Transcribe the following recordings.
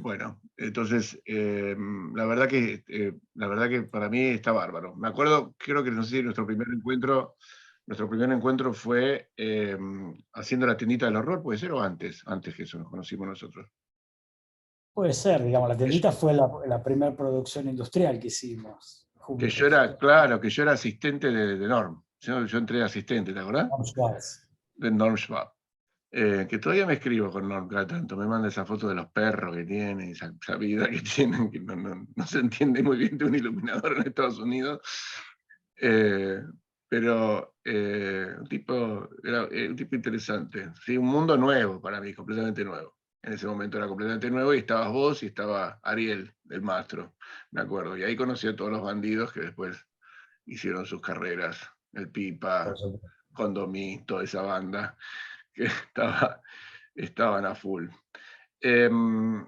Bueno, entonces, la verdad que para mí está bárbaro. Me acuerdo, creo que no sé si nuestro primer encuentro fue haciendo la tiendita del horror, ¿puede ser? ¿O antes? Antes que eso nos conocimos nosotros. Puede ser, digamos, la Es- tiendita fue la primera producción industrial que hicimos Que yo juntos. era, claro, que yo era asistente de Norm. Yo entré de asistente, ¿te acordás? Tom Schwartz. De Norm Schwab. Que todavía me escribo con Norm cada tanto, me manda esa foto de los perros que tiene, esa vida que tienen, que no se entiende muy bien de un iluminador en Estados Unidos. Eh, pero era un tipo interesante. Sí, un mundo nuevo para mí, completamente nuevo. En ese momento era completamente nuevo y estabas vos y estaba Ariel, el maestro, me acuerdo. Y ahí conocí a todos los bandidos que después hicieron sus carreras, el Por Pipa, supuesto. Condomí, toda esa banda que estaban a full. Em,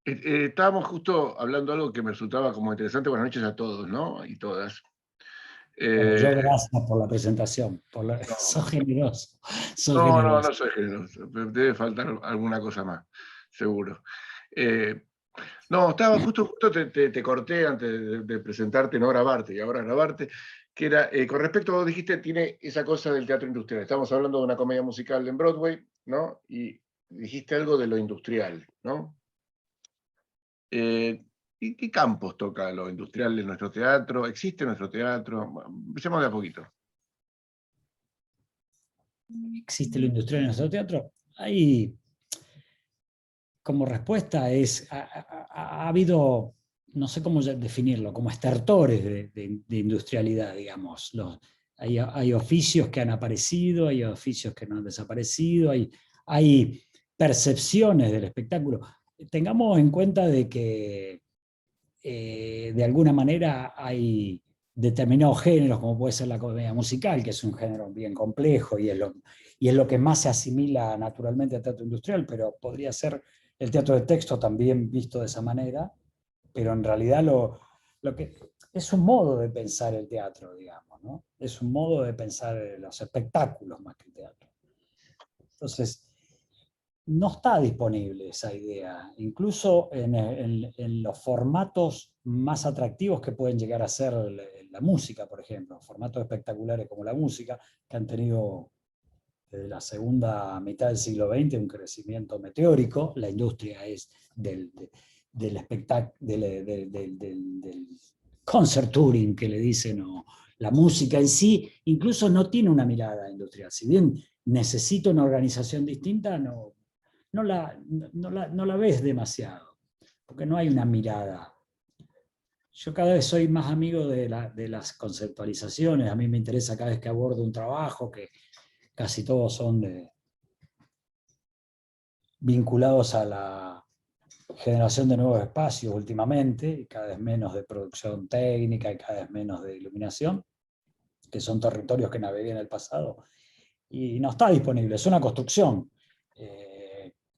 Estábamos justo hablando de algo que me resultaba como interesante. Buenas noches a todos, ¿no? Y todas. Bueno, Eh, yo gracias por la presentación, no, sos generoso, sos no generoso. soy generoso. Debe faltar alguna cosa más, seguro. Eh, no, estaba justo te corté antes de presentarte, no grabarte, y ahora grabarte, que era, con respecto a vos dijiste, tiene esa cosa del teatro industrial. Estamos hablando de una comedia musical en Broadway, ¿no? Y dijiste algo de lo industrial, ¿no? Eh, ¿Y qué campos toca lo industrial en nuestro teatro? ¿Existe nuestro teatro? Bueno, empecemos de a poquito. ¿Existe lo industrial en nuestro teatro? Hay, como respuesta, ha habido, no sé cómo definirlo, como estertores de industrialidad, digamos. Hay oficios que han aparecido, hay oficios que no han desaparecido, hay percepciones del espectáculo. Tengamos en cuenta de que de alguna manera hay determinados géneros, como puede ser la comedia musical, que es un género bien complejo y es lo que más se asimila naturalmente al teatro industrial, pero podría ser el teatro de texto también visto de esa manera, pero en realidad lo que es un modo de pensar el teatro, digamos, ¿no? Es un modo de pensar los espectáculos más que el teatro. Entonces, no está disponible esa idea, incluso en los formatos más atractivos que pueden llegar a ser la música, por ejemplo, formatos espectaculares como la música, que han tenido desde la segunda mitad del siglo XX un crecimiento meteórico. La industria es del espectáculo, del concert touring que le dicen, o la música en sí, incluso no tiene una mirada industrial. Si bien necesita una organización distinta, no la ves demasiado, porque no hay una mirada. Yo cada vez soy más amigo de las conceptualizaciones. A mí me interesa cada vez que abordo un trabajo, que casi todos son vinculados a la generación de nuevos espacios últimamente, y cada vez menos de producción técnica y cada vez menos de iluminación, que son territorios que navegué en el pasado, y no está disponible, es una construcción.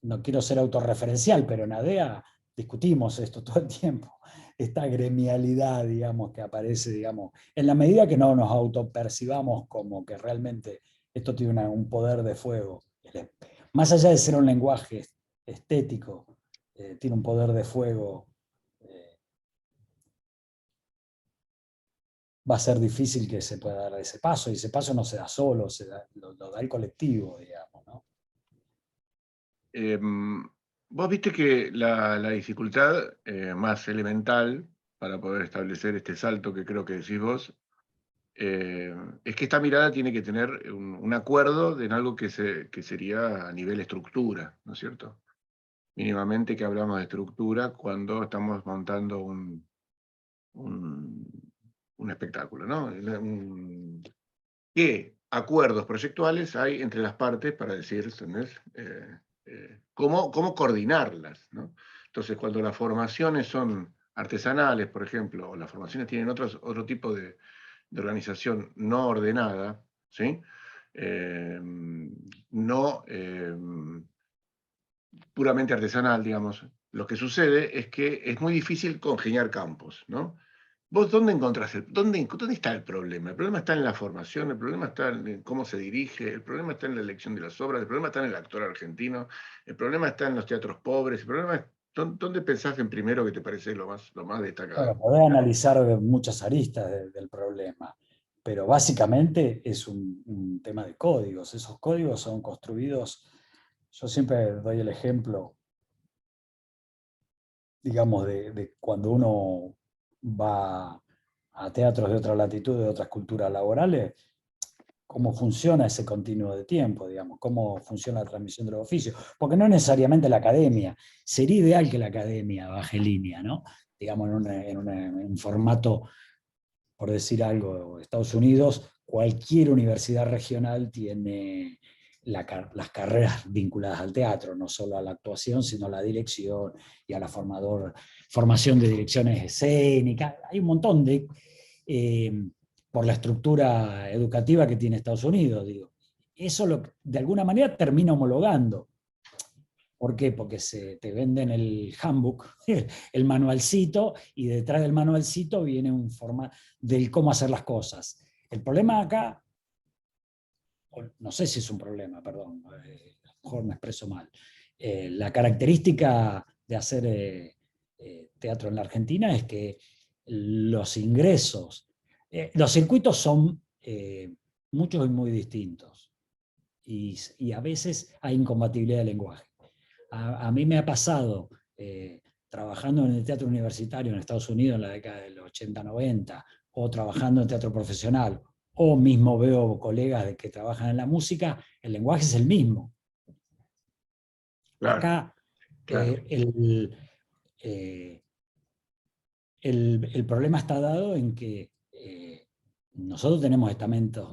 No quiero ser autorreferencial, pero en ADEA discutimos esto todo el tiempo, esta gremialidad, digamos, que aparece, digamos, en la medida que no nos autopercibamos como que realmente esto tiene un poder de fuego. Más allá de ser un lenguaje estético, tiene un poder de fuego. eh, Va a ser difícil que se pueda dar ese paso, y ese paso no se da solo, lo da el colectivo, digamos, ¿no? Vos viste que la dificultad más elemental para poder establecer este salto que creo que decís vos, es que esta mirada tiene que tener un acuerdo en algo que sería a nivel estructura, ¿no es cierto? Mínimamente que hablamos de estructura cuando estamos montando un, un espectáculo, ¿no? ¿Qué acuerdos proyectuales hay entre las partes para decir, ¿entendés? Cómo coordinarlas, ¿no? Entonces, cuando las formaciones son artesanales, por ejemplo, o las formaciones tienen otro tipo de organización no ordenada, ¿sí? No puramente artesanal, digamos, lo que sucede es que es muy difícil congeniar campos, ¿no? ¿Vos dónde encontrás dónde está el problema? El problema está en la formación, el problema está en cómo se dirige, el problema está en la elección de las obras, el problema está en el actor argentino, el problema está en los teatros pobres, el problema es, ¿dónde pensás en primero que te parece lo más Bueno, destacado? podés analizar muchas aristas del problema, pero básicamente es un tema de códigos. Esos códigos son construidos, yo siempre doy el ejemplo, digamos, de cuando uno va a teatros de otra latitud, de otras culturas laborales, cómo funciona ese continuo de tiempo, digamos, cómo funciona la transmisión de los oficios, porque no necesariamente la academia, sería ideal que la academia baje línea, ¿no? Digamos, en un formato, por decir algo, Estados Unidos, cualquier universidad regional tiene las carreras vinculadas al teatro, no solo a la actuación, sino a la dirección y a la formación de direcciones escénicas. Hay un montón de... por la estructura educativa que tiene Estados Unidos, digo. Eso de alguna manera termina homologando. ¿Por qué? Porque te venden el handbook, el manualcito, y detrás del manualcito viene un forma del cómo hacer las cosas. El problema acá, no sé si es un problema, perdón, a lo mejor me expreso mal. La característica de hacer teatro en la Argentina es que los ingresos, los circuitos son muchos y muy distintos, y a veces hay incompatibilidad de lenguaje. A mí me ha pasado, trabajando en el teatro universitario en Estados Unidos en la década de los 80-90, o trabajando en teatro profesional, o mismo veo colegas que trabajan en la música, el lenguaje es el mismo. Claro, Acá claro, eh, el problema está dado en que nosotros tenemos estamentos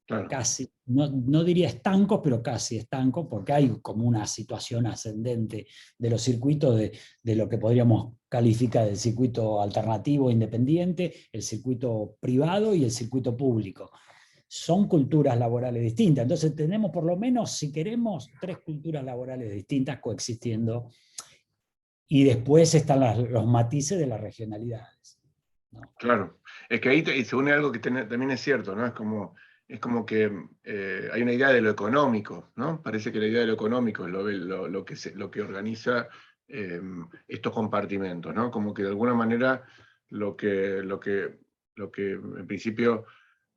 claro. casi, no diría estancos, pero casi estancos, porque hay como una situación ascendente de los circuitos, de lo que podríamos calificar del circuito alternativo independiente, el circuito privado y el circuito público. Son culturas laborales distintas, entonces tenemos por lo menos, si queremos, 3 culturas laborales distintas coexistiendo, y después están los matices de las regionalidades, ¿no? Claro, es que ahí se une algo que también es cierto, ¿no? Es como que hay una idea de lo económico, ¿no? Parece que la idea de lo económico es lo que organiza estos compartimentos, ¿no? Como que de alguna manera lo que, lo que, lo que en principio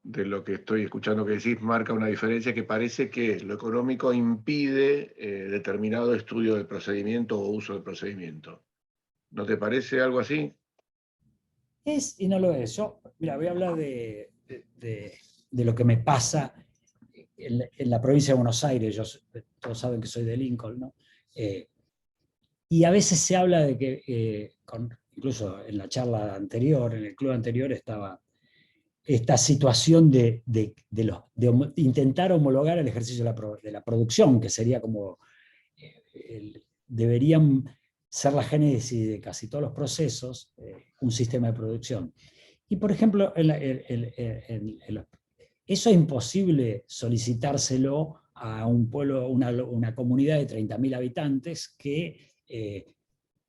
de lo que estoy escuchando que decís marca una diferencia que parece que lo económico impide determinado estudio del procedimiento o uso del procedimiento. ¿No te parece algo así? Es y no lo es. Yo, mira, voy a hablar de lo que me pasa en la provincia de Buenos Aires. Todos saben que soy de Lincoln, ¿no? Y a veces se habla de que, incluso en la charla anterior, en el club anterior, estaba esta situación de intentar homologar el ejercicio de la producción, que sería como, deberían ser la génesis de casi todos los procesos, un sistema de producción. Y por ejemplo, eso es imposible solicitárselo a un pueblo, una comunidad de 30.000 habitantes que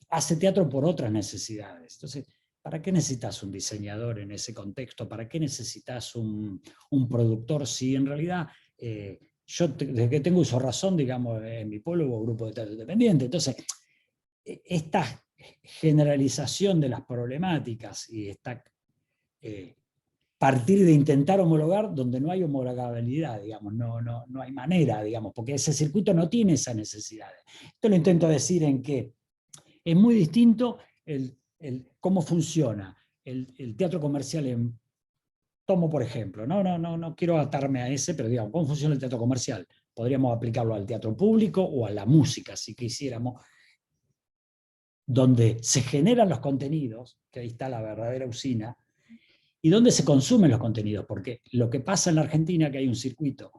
hace teatro por otras necesidades. Entonces, ¿para qué necesitas un diseñador en ese contexto? ¿Para qué necesitas un productor si en realidad yo, desde que tengo uso razón, digamos, en mi pueblo hubo grupo de teatro independiente? Entonces, esta generalización de las problemáticas y esta partir de intentar homologar donde no hay homologabilidad, digamos, no hay manera, digamos, porque ese circuito no tiene esas necesidades. Esto lo intento decir en que es muy distinto cómo funciona el teatro comercial tomo por ejemplo, no quiero atarme a ese, pero digamos, ¿cómo funciona el teatro comercial? Podríamos aplicarlo al teatro público o a la música, si quisiéramos, donde se generan los contenidos, que ahí está la verdadera usina, y donde se consumen los contenidos, porque lo que pasa en la Argentina es que hay un circuito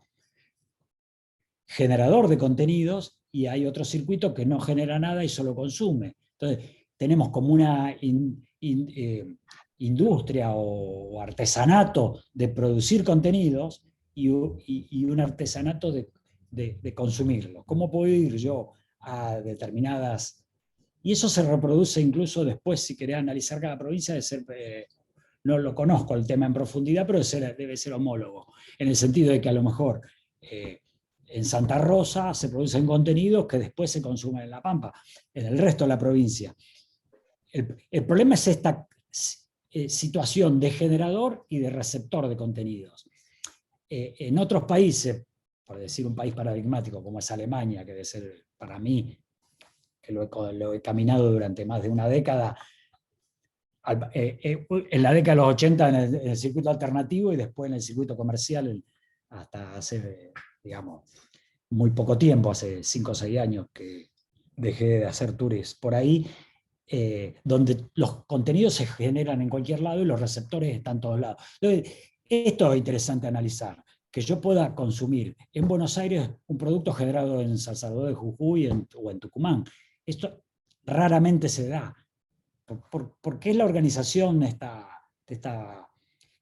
generador de contenidos y hay otro circuito que no genera nada y solo consume. Entonces, tenemos como una industria o artesanato de producir contenidos y un artesanato de consumirlos. ¿Cómo puedo ir yo a determinadas Y eso se reproduce incluso después, si querés analizar cada provincia, no lo conozco el tema en profundidad, pero debe ser homólogo, en el sentido de que a lo mejor en Santa Rosa se producen contenidos que después se consumen en La Pampa, en el resto de la provincia. El problema es esta situación de generador y de receptor de contenidos. En otros países, por decir un país paradigmático como es Alemania, que debe ser para mí, que lo he caminado durante más de una década, en la década de los 80 en el circuito alternativo y después en el circuito comercial hasta hace, digamos, muy poco tiempo, hace 5 o 6 años que dejé de hacer tours por ahí, donde los contenidos se generan en cualquier lado y los receptores están en todos lados. Entonces, esto es interesante analizar, que yo pueda consumir en Buenos Aires un producto generado en San Salvador de Jujuy o en Tucumán. Esto raramente se da. ¿Por qué es la organización de esta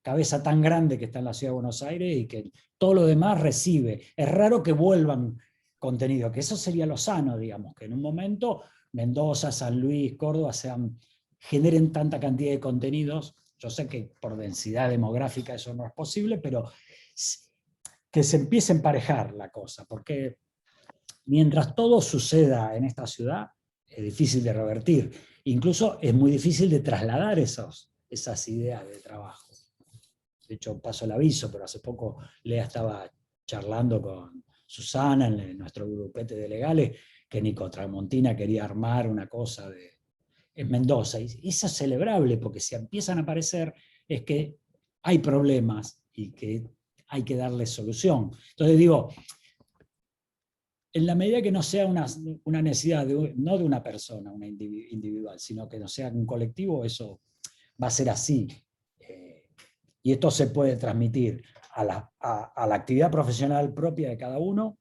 cabeza tan grande que está en la ciudad de Buenos Aires y que todo lo demás recibe? Es raro que vuelvan contenido, que eso sería lo sano, digamos, que en un momento Mendoza, San Luis, Córdoba generen tanta cantidad de contenidos. Yo sé que por densidad demográfica eso no es posible, pero que se empiece a emparejar la cosa, porque mientras todo suceda en esta ciudad, es difícil de revertir. Incluso es muy difícil de trasladar esas ideas de trabajo. De hecho, paso el aviso, pero hace poco Lea estaba charlando con Susana en nuestro grupete de legales, que Nico Tramontina quería armar una cosa en Mendoza. Y eso es celebrable, porque si empiezan a aparecer es que hay problemas y que hay que darles solución. Entonces digo, en la medida que no sea una necesidad no de una persona, una individual, sino que no sea un colectivo, eso va a ser así. Y esto se puede transmitir a la actividad profesional propia de cada uno,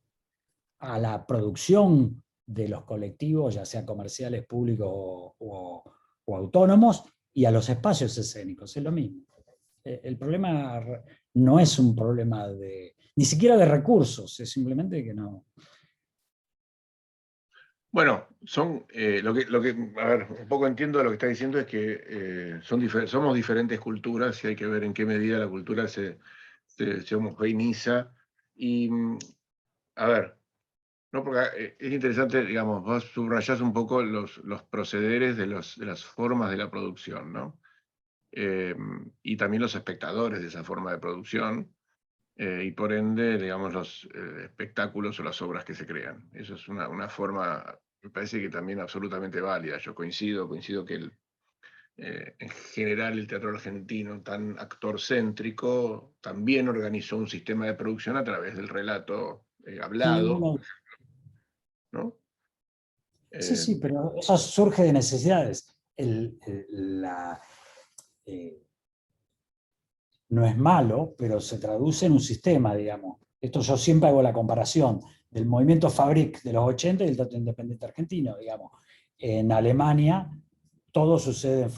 a la producción de los colectivos, ya sean comerciales, públicos o autónomos, y a los espacios escénicos, es lo mismo. El problema no es un problema ni siquiera de recursos, es simplemente que no. Bueno, a ver, un poco entiendo de lo que está diciendo es que somos diferentes culturas y hay que ver en qué medida la cultura se homogeneiza. Y, a ver, no, porque es interesante, digamos, vos subrayás un poco los procederes de las formas de la producción, ¿no? Y también los espectadores de esa forma de producción, y por ende, digamos, los espectáculos o las obras que se crean. Eso es una forma, me parece que también absolutamente válida. Yo coincido que en general el teatro argentino, tan actor-céntrico, también organizó un sistema de producción a través del relato Sí, hablado, ¿no? sí, sí, pero eso surge de necesidades. No es malo, pero se traduce en un sistema, digamos. Esto yo siempre hago la comparación del movimiento Fabric de los 80 y del teatro independiente argentino, digamos. En Alemania todo sucede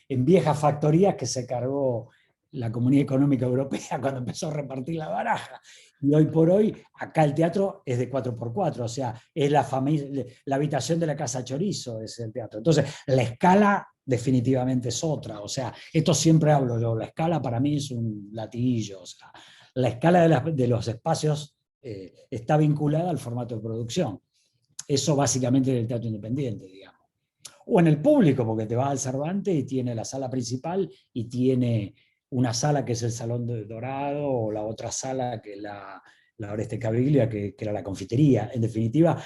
en viejas factorías que se cargó la Comunidad Económica Europea cuando empezó a repartir la baraja. Y hoy por hoy, acá el teatro es de 4x4, o sea, es la habitación de la Casa Chorizo, es el teatro. Entonces, la escala definitivamente es otra, o sea, esto siempre hablo yo, la escala para mí es un latiguillo, o sea, la escala de los espacios está vinculada al formato de producción. Eso básicamente en el teatro independiente, digamos. O en el público, porque te vas al Cervantes y tiene la sala principal y tiene una sala que es el Salón de Dorado, o la otra sala que es la Oreste Caviglia, que era la confitería. En definitiva,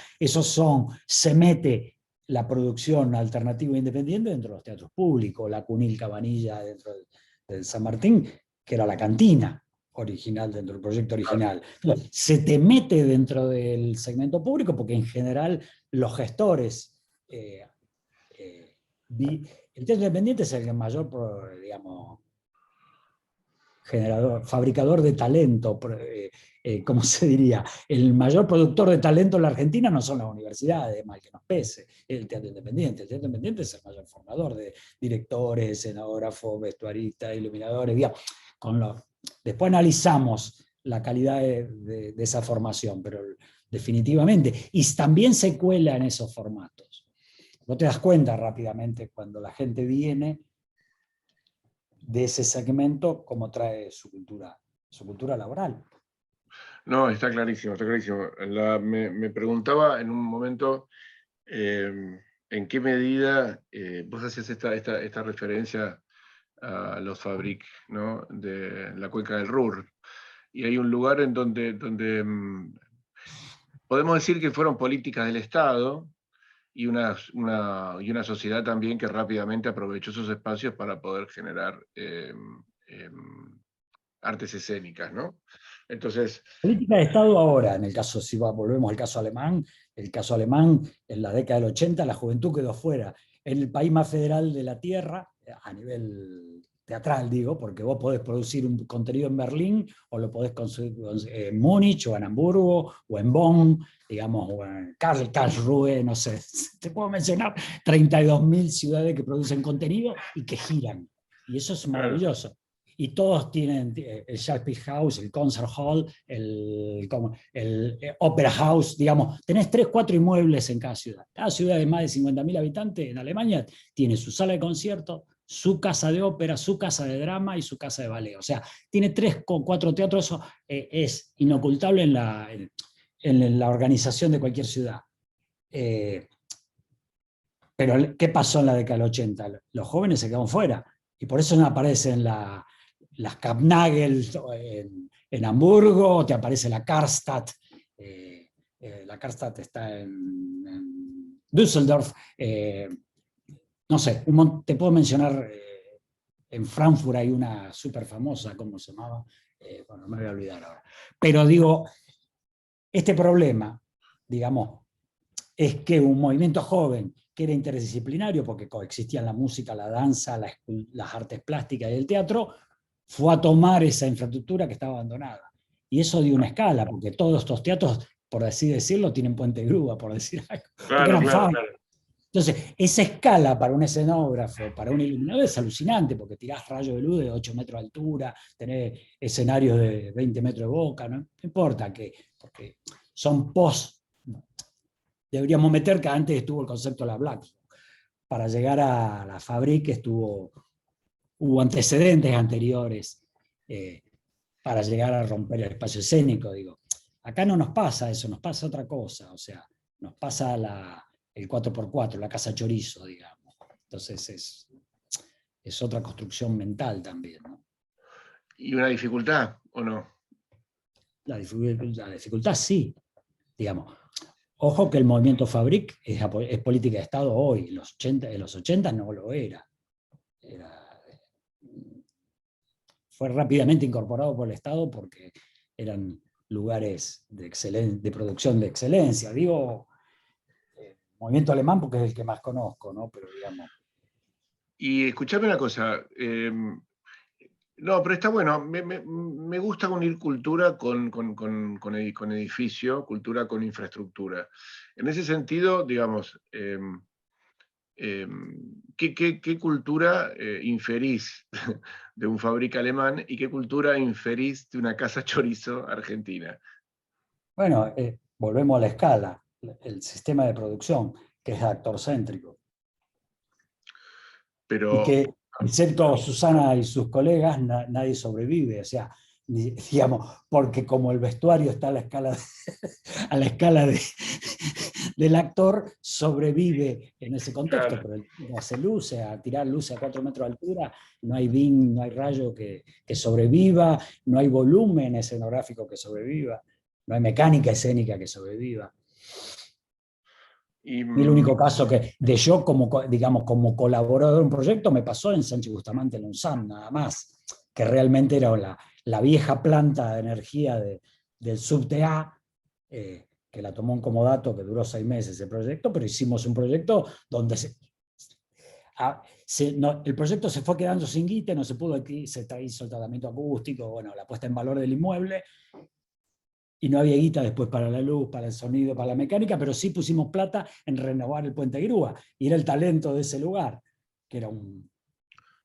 se mete la producción alternativa e independiente dentro de los teatros públicos, la Cunil Cabanilla dentro del San Martín, que era la cantina original dentro del proyecto original. Entonces, se te mete dentro del segmento público porque en general los gestores, el teatro independiente es el mayor, digamos, fabricador de talento, ¿cómo se diría? El mayor productor de talento en la Argentina no son las universidades, mal que nos pese, es el teatro independiente. El teatro independiente es el mayor formador de directores, escenógrafos, vestuaristas, iluminadores, digamos. Después analizamos la calidad de esa formación, pero definitivamente, y también se cuela en esos formatos. Vos te das cuenta rápidamente cuando la gente viene de ese segmento, cómo trae su cultura laboral. No, está clarísimo, está clarísimo. Me preguntaba en un momento en qué medida vos hacías esta referencia a los Fabric, ¿no? De la cuenca del Ruhr. Y hay un lugar en donde podemos decir que fueron políticas del Estado y una sociedad también que rápidamente aprovechó esos espacios para poder generar artes escénicas, ¿no? Entonces, Política de Estado ahora, en el caso, si volvemos al caso alemán, el caso alemán, en la década del 80, la juventud quedó fuera. En el país más federal de la Tierra, a nivel teatral, digo, porque vos podés producir un contenido en Berlín, o lo podés conseguir en Múnich, o en Hamburgo, o en Bonn, digamos, o en Karlsruhe, no sé, te puedo mencionar 32.000 ciudades que producen contenido y que giran. Y eso es claro, maravilloso. Y todos tienen el Schauspielhaus, el Concert Hall, el Opera House, digamos, tenés 3, 4 inmuebles en cada ciudad. Cada ciudad de más de 50.000 habitantes en Alemania tiene su sala de concierto, su casa de ópera, su casa de drama y su casa de ballet. O sea, tiene 3 o 4 teatros, eso es inocultable en la organización de cualquier ciudad. Pero, ¿qué pasó en la década del 80? Los jóvenes se quedaron fuera, y por eso no aparecen las Kampnagel en Hamburgo, te aparece la Karstadt. La Karstadt está en Düsseldorf. No sé, te puedo mencionar, en Frankfurt hay una súper famosa, ¿cómo se llamaba? Bueno, me voy a olvidar ahora. Pero digo, este problema, digamos, es que un movimiento joven que era interdisciplinario, porque coexistían la música, la danza, las artes plásticas y el teatro, fue a tomar esa infraestructura que estaba abandonada. Y eso dio una escala, porque todos estos teatros, por así decirlo, tienen puente de grúa, por decir algo, porque claro, eran claro, fábricas. claro. Entonces, esa escala para un escenógrafo, para un iluminador, es alucinante, porque tirás rayos de luz de 8 metros de altura, tenés escenarios de 20 metros de boca, no importa, porque son post. Deberíamos meter que antes estuvo el concepto de la Black. Para llegar a la Fabrik hubo antecedentes anteriores para llegar a romper el espacio escénico. Digo, acá no nos pasa eso, nos pasa otra cosa. O sea, nos pasa el 4x4, la casa chorizo, digamos. Entonces es otra construcción mental también, ¿no? ¿Y una dificultad o no? La dificultad sí, digamos. Ojo que el movimiento Fabrik es política de Estado hoy, en los 80 no lo era. Fue rápidamente incorporado por el Estado porque eran lugares de producción de excelencia. Digo, movimiento alemán porque es el que más conozco, ¿no? Pero digamos. Y escuchame una cosa, no, pero está bueno, me gusta unir cultura con edificio, cultura con infraestructura. En ese sentido, digamos, ¿qué cultura inferís de un fábrica alemán y qué cultura inferís de una casa chorizo argentina? Bueno, volvemos a la escala, el sistema de producción, que es actorcéntrico. Y Pero, que, excepto Susana y sus colegas, nadie sobrevive. O sea, digamos, porque como el vestuario está a la escala, a la escala del actor, sobrevive en ese contexto, claro, pero no hace luces, a tirar luces a 4 metros de altura, no hay beam, no hay rayo que sobreviva, no hay volumen escenográfico que sobreviva, no hay mecánica escénica que sobreviva. y, El único caso que de yo, digamos, como colaborador de un proyecto, me pasó en Sánchez Bustamante, en UNSAM, nada más, que realmente era la vieja planta de energía del subTA, que la tomó un comodato que duró 6 meses ese proyecto, pero hicimos un proyecto donde el proyecto se fue quedando sin guita, no se pudo, se hizo el tratamiento acústico, bueno, la puesta en valor del inmueble, y no había guita después para la luz, para el sonido, para la mecánica, pero sí pusimos plata en renovar el puente grúa, y era el talento de ese lugar, que era un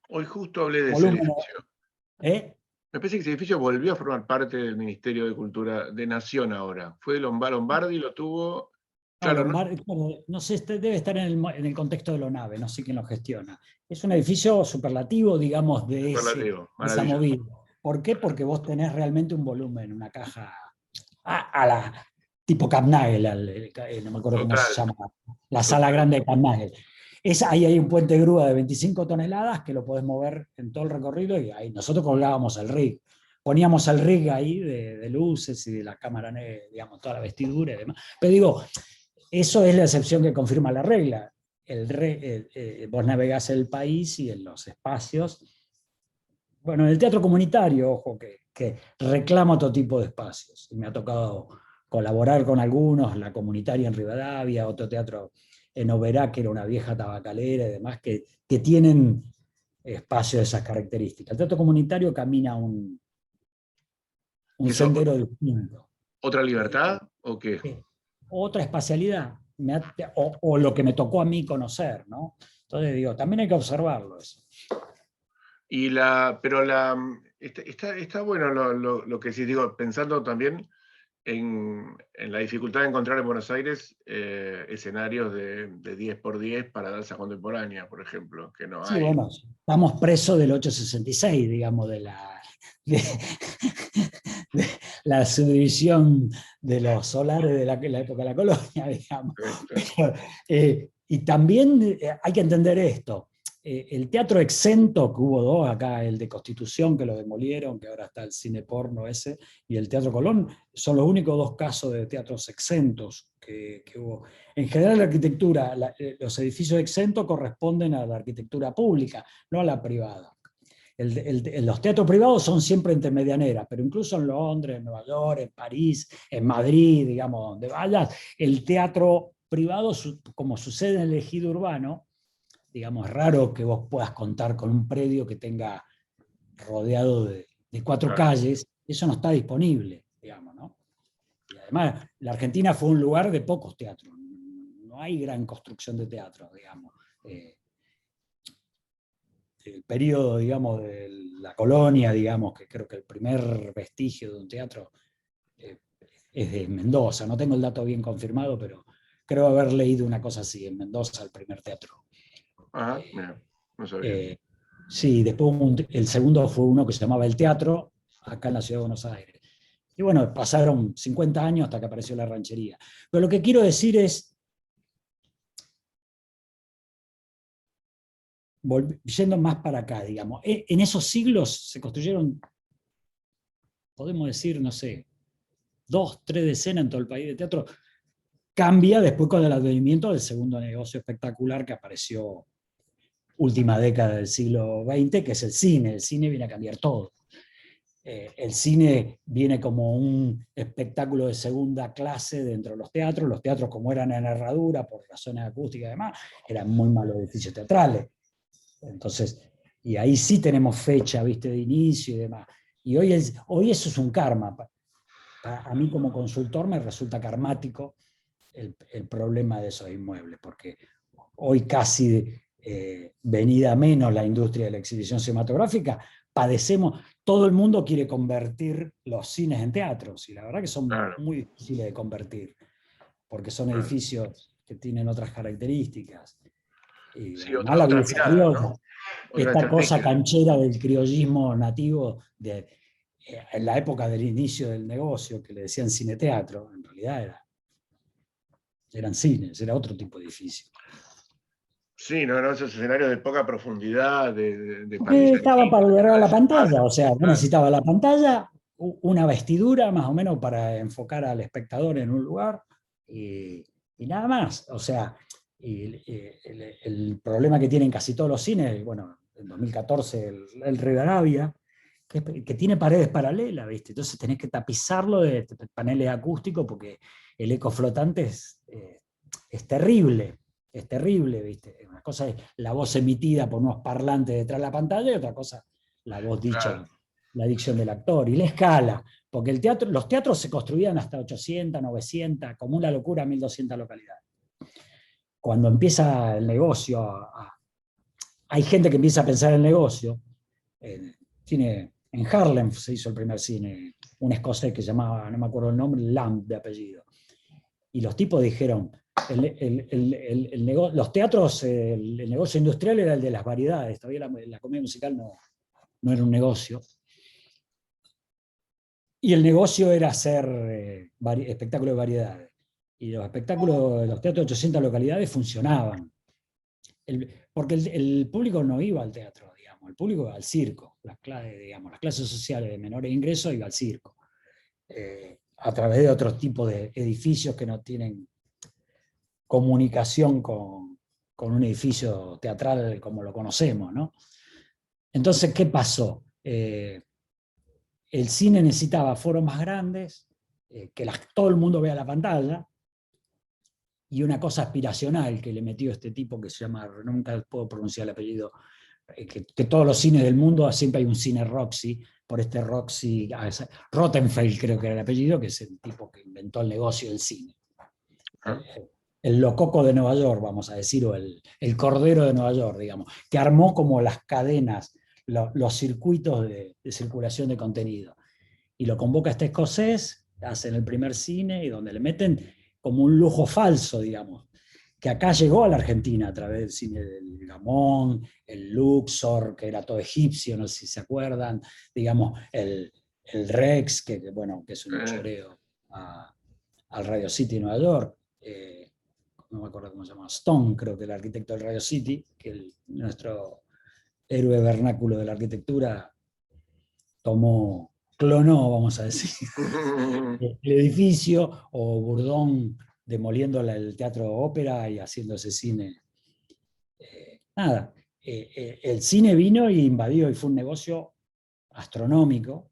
hoy justo hablé de ese volumen. edificio. ¿Eh? Me parece que ese edificio volvió a formar parte del Ministerio de Cultura de Nación ahora. Fue de Lombardi, lo tuvo No, Claro, ¿no? Claro, no sé, debe estar en el contexto de la nave, no sé quién lo gestiona. Es un edificio superlativo, digamos, Superlativo, de esa maravilloso. movida. ¿Por qué? Porque vos tenés realmente un volumen, una caja a la tipo Capnagel, no me acuerdo cómo se Total, llama, la sala total. grande de Capnagel. Ahí hay un puente de grúa de 25 toneladas que lo podés mover en todo el recorrido y ahí nosotros colgábamos el rig. Poníamos el rig ahí de luces y de la cámara, digamos, toda la vestidura y demás. Pero digo, eso es la excepción que confirma la regla. Vos navegás el país y en los espacios. Bueno, en el teatro comunitario, ojo, que reclama otro tipo de espacios. Me ha tocado colaborar con algunos, la comunitaria en Rivadavia, otro teatro en Oberá, que era una vieja tabacalera y demás, que tienen espacios de esas características. El teatro comunitario camina ¿Y un eso, sendero distinto. otra Eh, libertad o qué? Otra espacialidad, o lo que me tocó a mí conocer, ¿no? Entonces digo, también hay que observarlo eso. Pero está bueno lo que sí digo, pensando también en la dificultad de encontrar en Buenos Aires escenarios de 10 por 10 para danza contemporánea, por ejemplo, que no Sí, hay. bueno, estamos presos del 866, digamos, de, de la subdivisión de los solares de la época de la colonia, digamos. Claro. Pero, y también hay que entender esto. El teatro exento, que hubo dos acá, el de Constitución, que lo demolieron, que ahora está el cine porno ese, y el Teatro Colón, son los únicos dos casos de teatros exentos que hubo. En general, la arquitectura, los edificios exentos corresponden a la arquitectura pública, no a la privada. Los teatros privados son siempre entre medianeras, pero incluso en Londres, en Nueva York, en París, en Madrid, digamos, donde vayas, el teatro privado, como sucede en el ejido urbano, digamos, es raro que vos puedas contar con un predio que tenga rodeado de cuatro Claro. calles, eso no está disponible, digamos, ¿no? Y además, la Argentina fue un lugar de pocos teatros, no hay gran construcción de teatro, digamos. El periodo, digamos, de la colonia, digamos, que creo que el primer vestigio de un teatro eh, es de Mendoza. No tengo el dato bien confirmado, pero creo haber leído una cosa así, en Mendoza, el primer teatro. Ajá, Eh, mira, no sabía. eh, sí, después el segundo fue uno que se llamaba El Teatro, acá en la ciudad de Buenos Aires. Y bueno, pasaron 50 años hasta que apareció la ranchería. Pero lo que quiero decir es, yendo más para acá, digamos, en esos siglos se construyeron, podemos decir, no sé, 2, 3 decenas en todo el país de teatro. Cambia después con el advenimiento del segundo negocio espectacular que apareció última década del siglo XX, que es el cine. El cine viene a cambiar todo. El cine viene como un espectáculo de segunda clase dentro de los teatros. Los teatros, como eran en herradura, por razones acústicas y demás, eran muy malos edificios teatrales. Entonces, y ahí sí tenemos fecha, viste, de inicio y demás. Y hoy eso es un karma. A mí como consultor me resulta karmático el problema de esos inmuebles, porque hoy casi venida menos la industria de la exhibición cinematográfica, padecemos, todo el mundo quiere convertir los cines en teatros, y la verdad que son Claro, muy difíciles de convertir, porque son claro. edificios que tienen otras características. Y Sí, además la otras belleza miradas, criolla, ¿no? Otra esta cosa estrategia. canchera del criollismo nativo en la época del inicio del negocio, que le decían cine-teatro, en realidad eran cines, era otro tipo de edificio. Sí, no, esos escenarios de poca profundidad, de Porque parrilla estaba para chica, albergar de la espalda. pantalla, o sea, vos Claro, necesitabas la pantalla, una vestidura más o menos para enfocar al espectador en un lugar y nada más. O sea, el problema que tienen casi todos los cines, bueno, en 2014 el Rivadavia, que tiene paredes paralelas, ¿viste? Entonces tenés que tapizarlo de paneles acústicos porque el eco flotante es terrible, ¿viste? Una cosa es la voz emitida por unos parlantes detrás de la pantalla y otra cosa la voz dicha, claro, la dicción del actor y la escala, porque los teatros se construían hasta 800, 900, como una locura, 1200 localidades. Cuando empieza el negocio, hay gente que empieza a pensar el negocio, en Harlem se hizo el primer cine, un escocés que se llamaba, no me acuerdo el nombre, Lamb de apellido. Y los tipos dijeron, los teatros, el negocio industrial era el de las variedades, todavía la comedia musical no era un negocio. Y el negocio era hacer espectáculos de variedades. Y los espectáculos de los teatros de 800 localidades funcionaban. Porque el público no iba al teatro, digamos, el público iba al circo. Las clases sociales de menores ingresos iban al circo. A través de otros tipos de edificios que no tienen comunicación con un edificio teatral como lo conocemos, ¿no? Entonces, ¿qué pasó? El cine necesitaba foros más grandes, que todo el mundo vea la pantalla, y una cosa aspiracional que le metió este tipo que se llama, nunca puedo pronunciar el apellido, que todos los cines del mundo siempre hay un cine Roxy, por este Roxy, Rottenfeld creo que era el apellido, que es el tipo que inventó el negocio del cine. El lococo de Nueva York, vamos a decir, o el cordero de Nueva York, digamos, que armó como las cadenas, los circuitos de circulación de contenido. Y lo convoca este escocés, hacen el primer cine y donde le meten como un lujo falso, digamos, que acá llegó a la Argentina a través del cine del Gamón, el Luxor, que era todo egipcio, no sé si se acuerdan, digamos, el Rex, bueno, que es un choreo al Radio City de Nueva York, no me acuerdo cómo se llama, Stone, creo que el arquitecto del Radio City, que nuestro héroe vernáculo de la arquitectura clonó, vamos a decir, el edificio, o Bourdon demoliendo el teatro ópera y haciendo ese cine. Nada, el cine vino y invadió y fue un negocio astronómico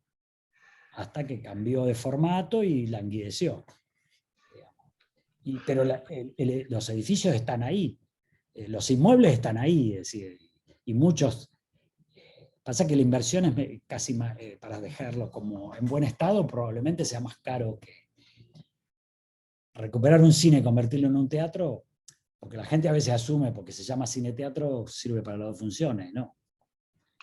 hasta que cambió de formato y languideció. Pero los edificios están ahí, los inmuebles están ahí, es decir, y muchos. Pasa que la inversión es casi más, para dejarlo como en buen estado, probablemente sea más caro que recuperar un cine y convertirlo en un teatro, porque la gente a veces asume, porque se llama cine-teatro, sirve para las dos funciones, ¿no?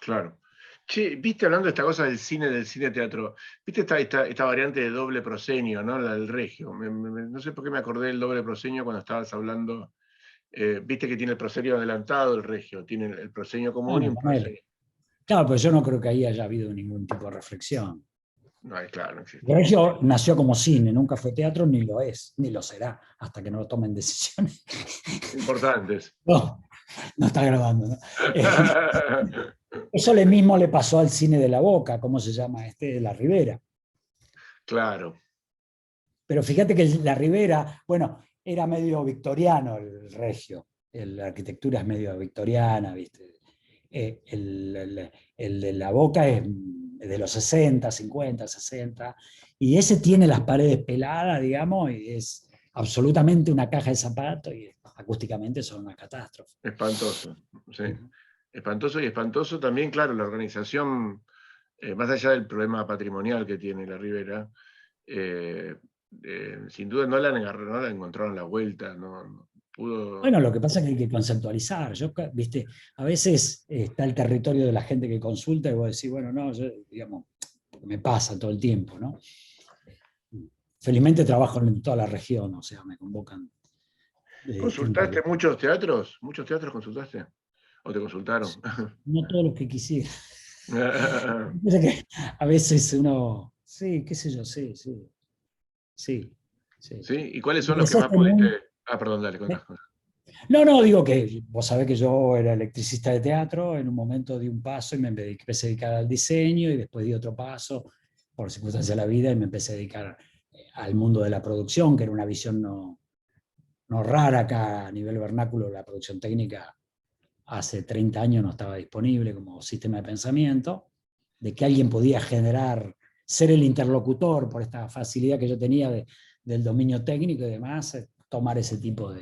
Claro. Che, viste, hablando de esta cosa del cine-teatro, viste esta variante de doble proscenio, ¿no? La del regio. No sé por qué me acordé del doble proscenio cuando estabas hablando. Viste que tiene el proscenio adelantado, el regio, tiene el proscenio común y un proscenio. Claro, pero yo no creo que ahí haya habido ningún tipo de reflexión. No, claro, no existe. El regio nació como cine, nunca fue teatro, ni lo es, ni lo será, hasta que no tomen decisiones. Importantes. No está grabando, ¿no? Eso mismo le pasó al cine de la Boca, ¿cómo se llama? De la Ribera. Claro. Pero fíjate que la Ribera, bueno, era medio victoriano el regio, la arquitectura es medio victoriana, ¿viste? El de la Boca es de los 60, 50, 60, y ese tiene las paredes peladas, digamos, y es absolutamente una caja de zapatos, y acústicamente son una catástrofe. Espantoso, sí. Espantoso, y espantoso también, claro, la organización, más allá del problema patrimonial que tiene la Ribera, sin duda no la encontraron la vuelta, no pudo. Bueno, lo que pasa es que hay que conceptualizar. Viste, a veces está el territorio de la gente que consulta y vos decís, bueno, no, yo, digamos, me pasa todo el tiempo, ¿no? Felizmente trabajo en toda la región, o sea, me convocan. ¿Consultaste muchos teatros? ¿Muchos teatros consultaste? ¿O te consultaron? No todos los que quisiera. A veces uno, sí, qué sé yo, sí. ¿Sí? ¿Y cuáles son los que más pudiste? Perdón, dale, contá. No, digo que vos sabés que yo era electricista de teatro, en un momento di un paso y me empecé a dedicar al diseño, y después di otro paso por circunstancias de la vida y me empecé a dedicar al mundo de la producción, que era una visión no rara acá a nivel vernáculo. La producción técnica hace 30 años no estaba disponible como sistema de pensamiento, de que alguien podía ser el interlocutor por esta facilidad que yo tenía del dominio técnico y demás, tomar ese tipo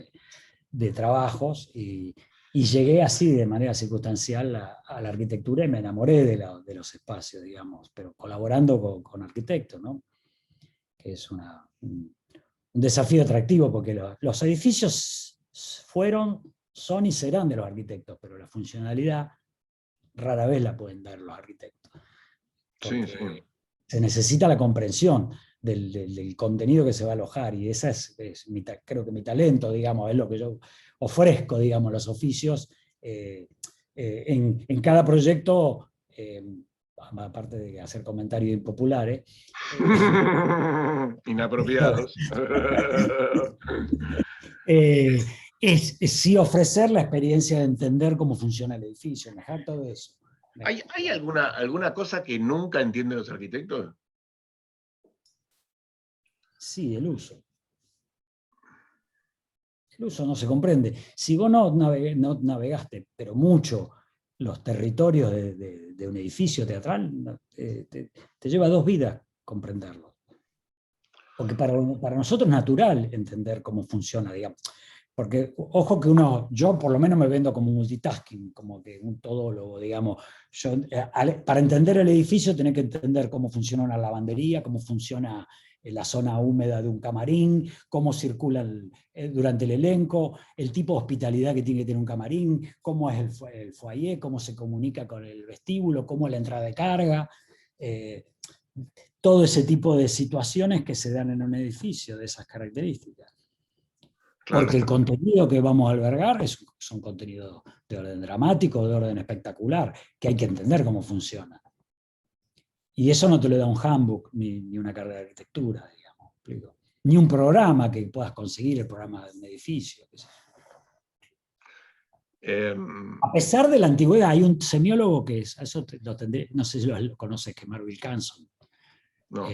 de trabajos, y llegué así de manera circunstancial a la arquitectura y me enamoré de los espacios, digamos, pero colaborando con arquitectos, ¿no? Que es un desafío atractivo, porque los edificios son y serán de los arquitectos, pero la funcionalidad rara vez la pueden dar los arquitectos. Porque Sí. se necesita la comprensión del contenido que se va a alojar, y esa creo que mi talento, digamos, es lo que yo ofrezco, digamos, los oficios. En cada proyecto, aparte de hacer comentarios impopulares, Inapropiados. es sí ofrecer la experiencia de entender cómo funciona el edificio, manejar todo eso. ¿Hay alguna cosa que nunca entienden los arquitectos? Sí, el uso. El uso no se comprende. Si vos no navegaste, pero mucho, los territorios de un edificio teatral, te lleva 2 vidas comprenderlo. Porque para nosotros es natural entender cómo funciona, digamos. Porque, ojo que yo por lo menos me vendo como multitasking, como que un todólogo, digamos. Para entender el edificio tenés que entender cómo funciona una lavandería, cómo funciona la zona húmeda de un camarín, cómo circula durante el elenco, el tipo de hospitalidad que tiene que tener un camarín, cómo es el foyer, cómo se comunica con el vestíbulo, cómo es la entrada de carga. Todo ese tipo de situaciones que se dan en un edificio de esas características. Claro. Porque el contenido que vamos a albergar son contenidos de orden dramático, de orden espectacular, que hay que entender cómo funciona. Y eso no te lo da un handbook, ni una carrera de arquitectura, digamos. ¿Explico? Ni un programa que puedas conseguir, el programa de un edificio. A pesar de la antigüedad, hay un semiólogo que eso lo tendré, no sé si lo conoces, que es Mark Wilkinson. No.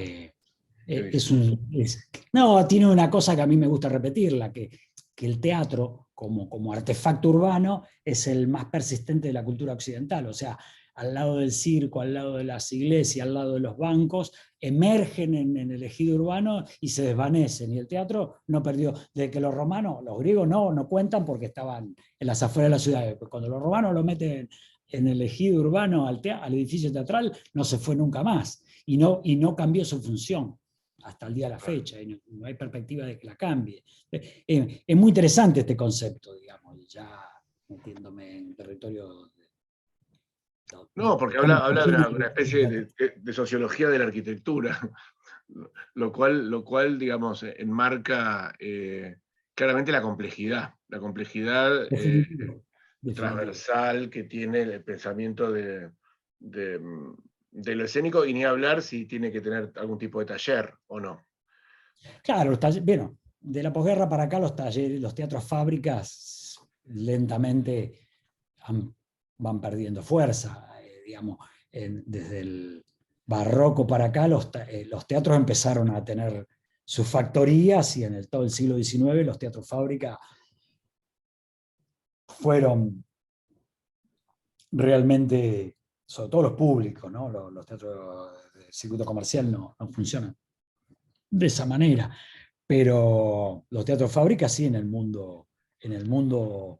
No, tiene una cosa que a mí me gusta repetirla, que el teatro como artefacto urbano es el más persistente de la cultura occidental. O sea, al lado del circo, al lado de las iglesias, al lado de los bancos, emergen en el ejido urbano y se desvanecen. Y el teatro no perdió. Desde que los romanos, los griegos no cuentan porque estaban en las afueras de la ciudad. Cuando los romanos lo meten en el ejido urbano al edificio teatral, no se fue nunca más. Y no cambió su función hasta el día de la fecha, y no hay perspectiva de que la cambie. Es muy interesante este concepto, digamos, ya metiéndome en territorio. No, porque habla de una especie de sociología de la arquitectura, lo cual digamos, enmarca claramente la complejidad Definitivo. transversal que tiene el pensamiento de lo escénico, y ni hablar si tiene que tener algún tipo de taller o no. Claro, bueno, de la posguerra para acá los talleres, los teatros fábricas lentamente van perdiendo fuerza, digamos, desde el barroco para acá los teatros empezaron a tener sus factorías, y en todo el siglo XIX los teatros fábrica fueron realmente, sobre todo los públicos, ¿no? Los teatros de circuito comercial no funcionan de esa manera, pero los teatros fábricas sí, en el mundo de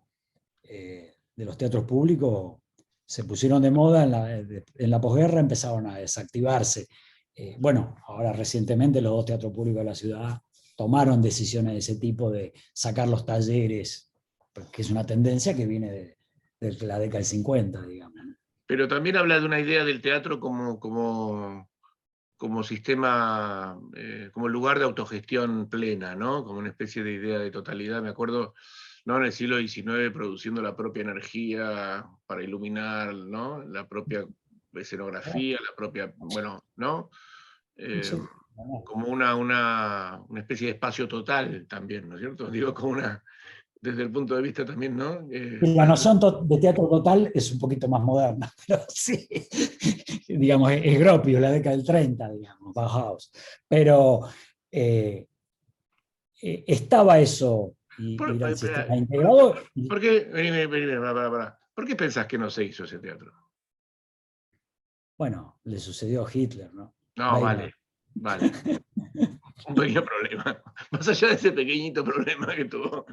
los teatros públicos se pusieron de moda en la posguerra, empezaron a desactivarse. Bueno, ahora recientemente los 2 teatros públicos de la ciudad tomaron decisiones de ese tipo, de sacar los talleres, que es una tendencia que viene de la década del 50, digamos. Pero también habla de una idea del teatro como sistema, como lugar de autogestión plena, ¿no? Como una especie de idea de totalidad. Me acuerdo, ¿no? En el siglo XIX, produciendo la propia energía para iluminar, ¿no? La propia escenografía, la propia, bueno, ¿no? Sí. Como una especie de espacio total también, ¿no es cierto? Digo, desde el punto de vista también, ¿no? La noción de teatro total es un poquito más moderna, pero sí, digamos, es Gropio, la década del 30, digamos, Bauhaus. Pero estaba eso, y era el sistema integrado. ¿Por qué? Vení, pará. ¿Por qué pensás que no se hizo ese teatro? Bueno, le sucedió a Hitler, ¿no? No, vale. Un pequeño problema. Más allá de ese pequeñito problema que tuvo.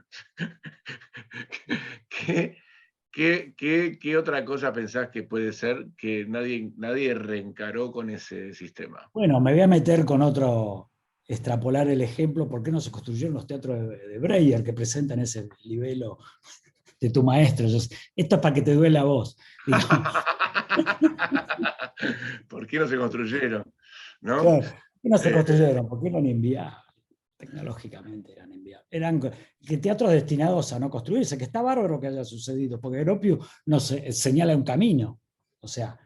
¿Qué otra cosa pensás que puede ser que nadie reencaró con ese sistema? Bueno, me voy a meter con otro, extrapolar el ejemplo. ¿Por qué no se construyeron los teatros de Breyer que presentan ese libelo de tu maestro? Esto es para que te duele a vos. ¿Por qué no se construyeron? ¿No? Claro. Y no se Eh, construyeron, porque eran inviables. Tecnológicamente eran inviables. Eran teatros destinados a no construirse, que está bárbaro que haya sucedido, porque Gropius nos señala un camino. O sea,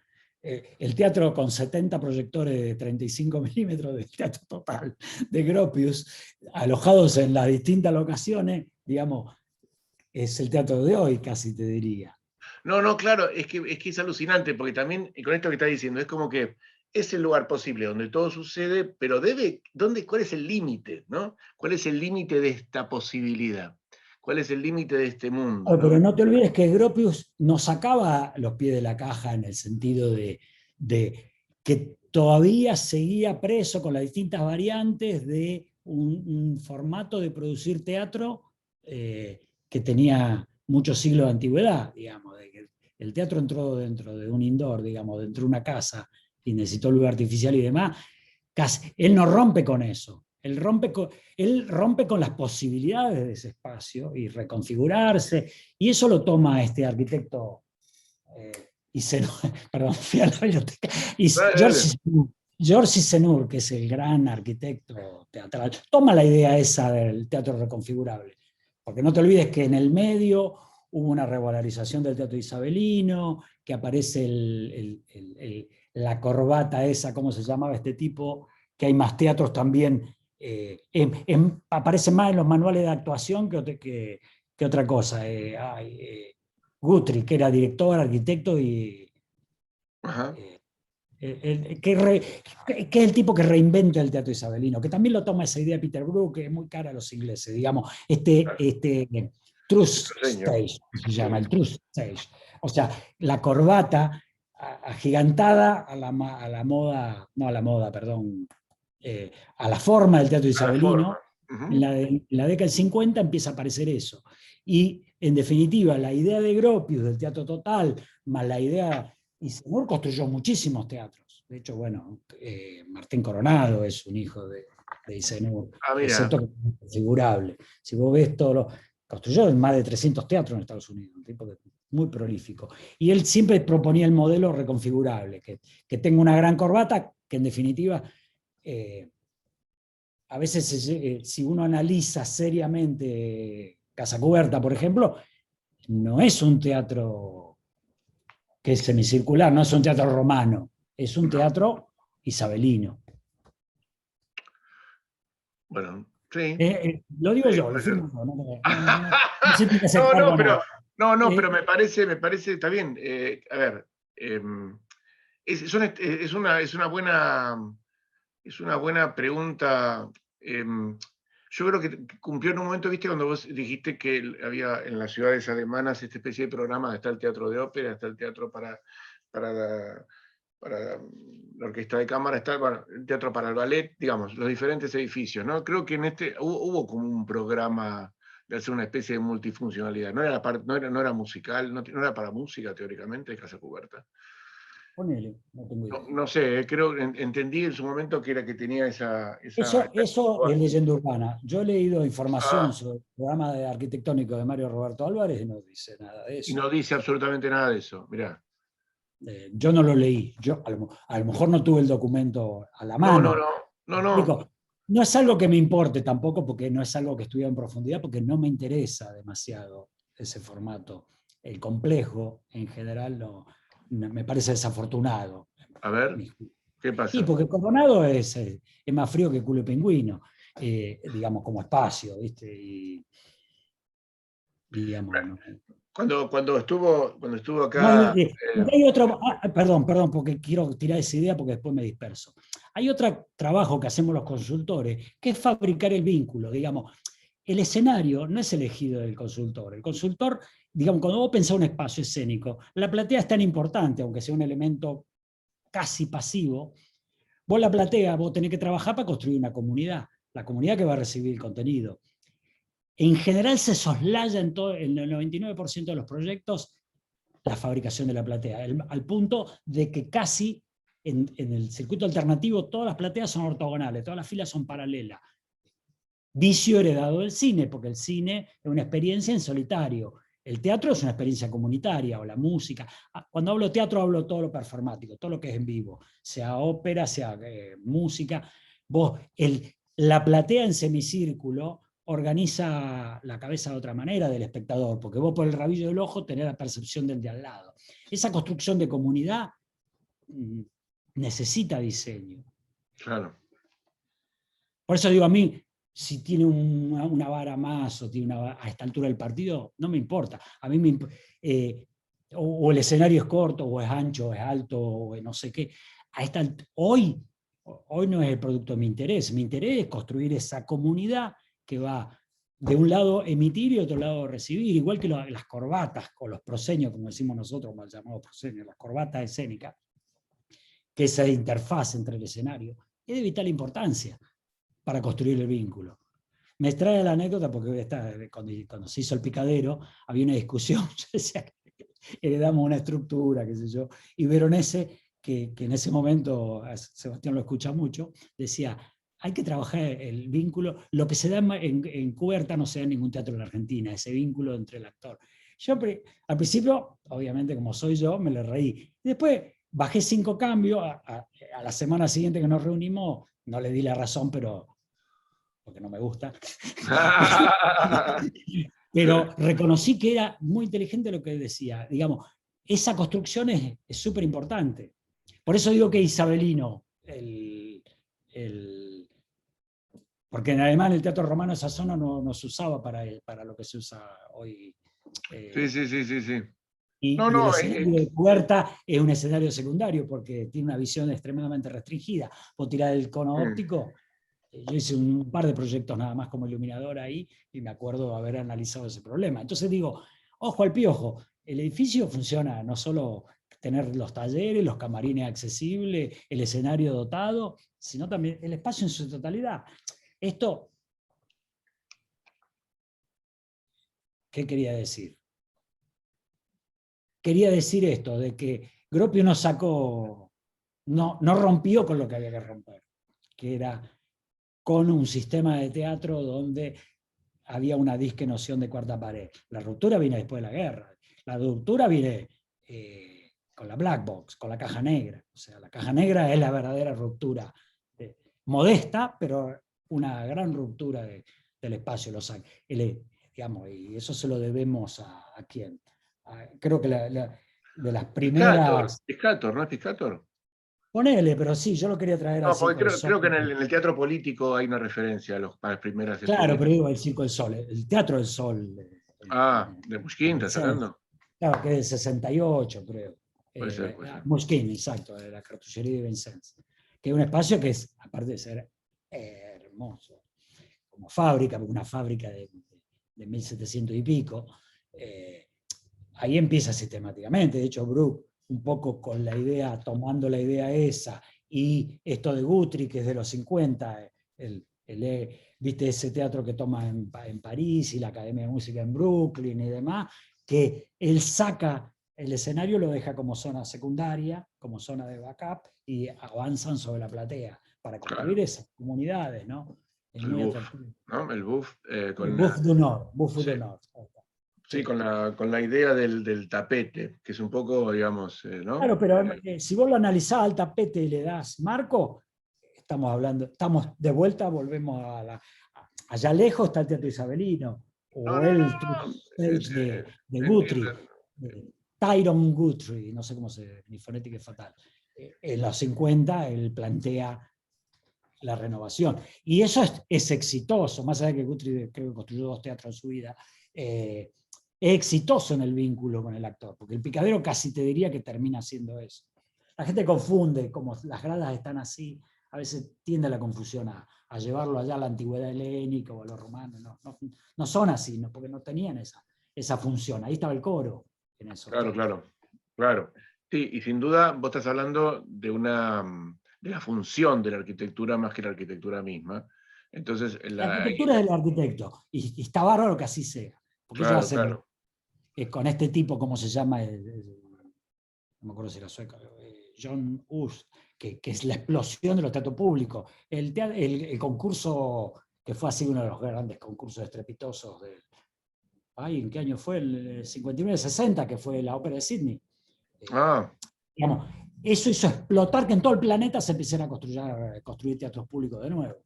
el teatro con 70 proyectores de 35 milímetros del Teatro Total de Gropius, alojados en las distintas locaciones, digamos, es el teatro de hoy, casi te diría. No, no, claro, es que es alucinante, porque también, y con esto que está diciendo, es como que es el lugar posible donde todo sucede, pero ¿cuál es el límite, ¿no? ¿Cuál es el límite de esta posibilidad? ¿Cuál es el límite de este mundo, Pero ¿no? no te olvides que Gropius no sacaba los pies de la caja en el sentido de que todavía seguía preso con las distintas variantes de un formato de producir teatro que tenía muchos siglos de antigüedad, digamos, de que el teatro entró dentro de un indoor, digamos, dentro de una casa y necesitó luz artificial y demás. Él no rompe con eso. Él rompe con las posibilidades de ese espacio y reconfigurarse, y eso lo toma este arquitecto perdón, fui a la biblioteca, Dale, dale. George Isenur, que es el gran arquitecto teatral, toma la idea esa del teatro reconfigurable, porque no te olvides que en el medio hubo una revalorización del teatro isabelino, que aparece la corbata esa, ¿cómo se llamaba este tipo? Que hay más teatros también, aparece más en los manuales de actuación que otra cosa. Guthrie, que era director, arquitecto y Ajá. eh, que es el tipo que reinventa el teatro isabelino, que también lo toma esa idea de Peter Brook, que es muy cara a los ingleses, digamos, El truce diseño. stage, se Sí. llama el truce stage. O sea, la corbata agigantada a la moda, no a la moda, perdón, a la forma del teatro A la forma. isabelino. Ujú. En la década del 50 empieza a aparecer eso. Y en definitiva, la idea de Gropius del teatro total, más la idea, y Seymour construyó muchísimos teatros. De hecho, bueno, Martín Coronado es un hijo de Isenur, Ah, mira. excepto que es configurable. Si vos ves todo lo. Construyó más de 300 teatros en Estados Unidos, un tipo muy prolífico. Y él siempre proponía el modelo reconfigurable, que tenga una gran corbata, que en definitiva a veces si uno analiza seriamente Casa Cubierta, por ejemplo, no es un teatro que es semicircular, no es un teatro romano, es un No. teatro isabelino. Bueno, sí. Lo digo yo, lo Puede ser. firmo yo, no se tiene que hacer No, cargo no, nada. pero, no, no, pero Eh, me parece, está bien. A ver, es una buena pregunta. Yo creo que cumplió en un momento, viste, cuando vos dijiste que había en las ciudades alemanas esta especie de programa, está el teatro de ópera, está el teatro para la orquesta de cámara, está bueno, el teatro para el ballet, digamos, los diferentes edificios, ¿no? Creo que en este hubo como un programa de hacer una especie de multifuncionalidad. No era musical, no era para música teóricamente, Casa Cubierta. Ponele, no tengo No, idea. no sé, creo, entendí en su momento que era que tenía esa Eso es leyenda urbana. Yo he leído información ah, sobre el programa arquitectónico de Mario Roberto Álvarez y no dice nada de y eso. no dice absolutamente nada de eso. Mirá. Yo no lo leí, yo a lo mejor no tuve el documento a la No, no, mano. no, no, ¿Me no. explico? No es algo que me importe tampoco, porque no es algo que estudié en profundidad, porque no me interesa demasiado ese formato. El complejo, en general, me parece desafortunado. A ver, ¿qué Y pasa? porque Coronado es más frío que culo de pingüino, digamos, como espacio, ¿viste? Y digamos, no. Cuando estuvo No hay, acá, porque hay otro, perdón, porque quiero tirar esa idea porque después me disperso. Hay otro trabajo que hacemos los consultores, que es fabricar el vínculo, digamos. El escenario no es elegido del consultor. El consultor, digamos, cuando vos pensás un espacio escénico, la platea es tan importante, aunque sea un elemento casi pasivo. Vos la platea, vos tenés que trabajar para construir una comunidad, la comunidad que va a recibir el contenido. En general se soslaya en el 99% de los proyectos la fabricación de la platea, al punto de que casi en el circuito alternativo todas las plateas son ortogonales, todas las filas son paralelas. Vicio heredado del cine, porque el cine es una experiencia en solitario. El teatro es una experiencia comunitaria, o la música. Cuando hablo teatro hablo todo lo performático, todo lo que es en vivo, sea ópera, sea música. La platea en semicírculo organiza la cabeza de otra manera del espectador, porque vos por el rabillo del ojo tenés la percepción del de al lado. Esa construcción de comunidad necesita diseño. Claro. Por eso digo, a mí, si tiene una vara más o tiene a esta altura del partido, no me importa. A mí o el escenario es corto, o es ancho, o es alto, o no sé qué. Hoy no es el producto de mi interés. Mi interés es construir esa comunidad que va de un lado emitir y de otro lado recibir, igual que las corbatas, o los proscenios, como decimos nosotros, mal llamados proscenios, las corbatas escénicas, que esa interfaz entre el escenario es de vital importancia para construir el vínculo. Me trae la anécdota porque cuando se hizo el picadero había una discusión, yo decía que heredamos una estructura, qué sé yo, y Veronese, que en ese momento, Sebastián lo escucha mucho, decía, hay que trabajar el vínculo, lo que se da en Cuberta no se da en ningún teatro en la Argentina, ese vínculo entre el actor. Yo al principio, obviamente como soy yo, me le reí. Después bajé 5 cambios, a la semana siguiente que nos reunimos, no le di la razón, pero porque no me gusta. Pero reconocí que era muy inteligente lo que decía. Digamos, esa construcción es súper importante. Por eso digo que isabelino, porque además en el teatro romano esa zona no se usaba para lo que se usa hoy. Sí. No, Y el no, escenario de Puerta es un escenario secundario porque tiene una visión extremadamente restringida. Vos tirás el cono óptico. Yo hice un par de proyectos nada más como iluminador ahí y me acuerdo haber analizado ese problema. Entonces digo, ojo al piojo, el edificio funciona no solo tener los talleres, los camarines accesibles, el escenario dotado, sino también el espacio en su totalidad. Esto, ¿qué quería decir? Quería decir esto, de que Gropio no rompió con lo que había que romper, que era con un sistema de teatro donde había una disque noción de cuarta pared. La ruptura viene después de la guerra. La ruptura viene con la black box, con la caja negra. O sea, la caja negra es la verdadera ruptura. Modesta, pero una gran ruptura del espacio. Digamos, y eso se lo debemos a quién. Creo que de las Piscator, primeras... Piscator, ¿no es Piscator? Ponele, pero sí, yo lo quería traer al No, porque Circo del Sol. creo que en el teatro político hay una referencia a las primeras Claro, pero escenitas. digo el Circo del Sol, el Teatro del Sol. Ah, de Pushkin, ¿estás hablando? Claro, que es del 68, creo. Puede ser, puede ser. Moschini, exacto, de la cartullería de Vincennes. Que es un espacio que es, aparte de ser hermoso, como fábrica, una fábrica de 1700 y pico, ahí empieza sistemáticamente. De hecho, Bruch, un poco con la idea, tomando la idea esa, y esto de Guthrie, que es de los 50, viste ese teatro que toma en París y la Academia de Música en Brooklyn y demás, que él saca el escenario, lo deja como zona secundaria, como zona de backup, y avanzan sobre la platea para construir Claro, esas comunidades, ¿no? Es el muy buff, atractivo. ¿no? El buff El con Buff du Nord, Buff sí, du Nord. sí, Sí. con la idea del tapete, que es un poco, digamos, ¿no? Claro, pero si vos lo analizás al tapete y le das marco, estamos hablando, estamos de vuelta, volvemos allá lejos está el Teatro Isabelino, No, o no, no, el no. stage de Entiendo. Guthrie, Tyrone Guthrie, no sé cómo mi fonética es fatal. En los 50 él plantea la renovación. Y eso es exitoso, más allá de que Guthrie creo que construyó 2 teatros en su vida, es exitoso en el vínculo con el actor, porque el picadero casi te diría que termina siendo eso. La gente confunde, como las gradas están así, a veces tiende la confusión a llevarlo allá a la antigüedad helénica o a los romanos. No son así, no, porque no tenían esa función. Ahí estaba el coro en esos Claro, teatros. claro. Sí, y sin duda vos estás hablando de la función de la arquitectura más que la arquitectura misma. Entonces, La arquitectura es del arquitecto, y está bárbaro que así sea, porque ellos claro, hacen claro. con este tipo, ¿cómo se llama? No me acuerdo si era sueco, John Hus, que es la explosión de los teatros públicos. El concurso que fue así uno de los grandes concursos estrepitosos ¿en qué año fue? El 59-60, que fue la ópera de Sydney. Ah, Digamos, eso hizo explotar que en todo el planeta se empezaran a construir teatros públicos de nuevo.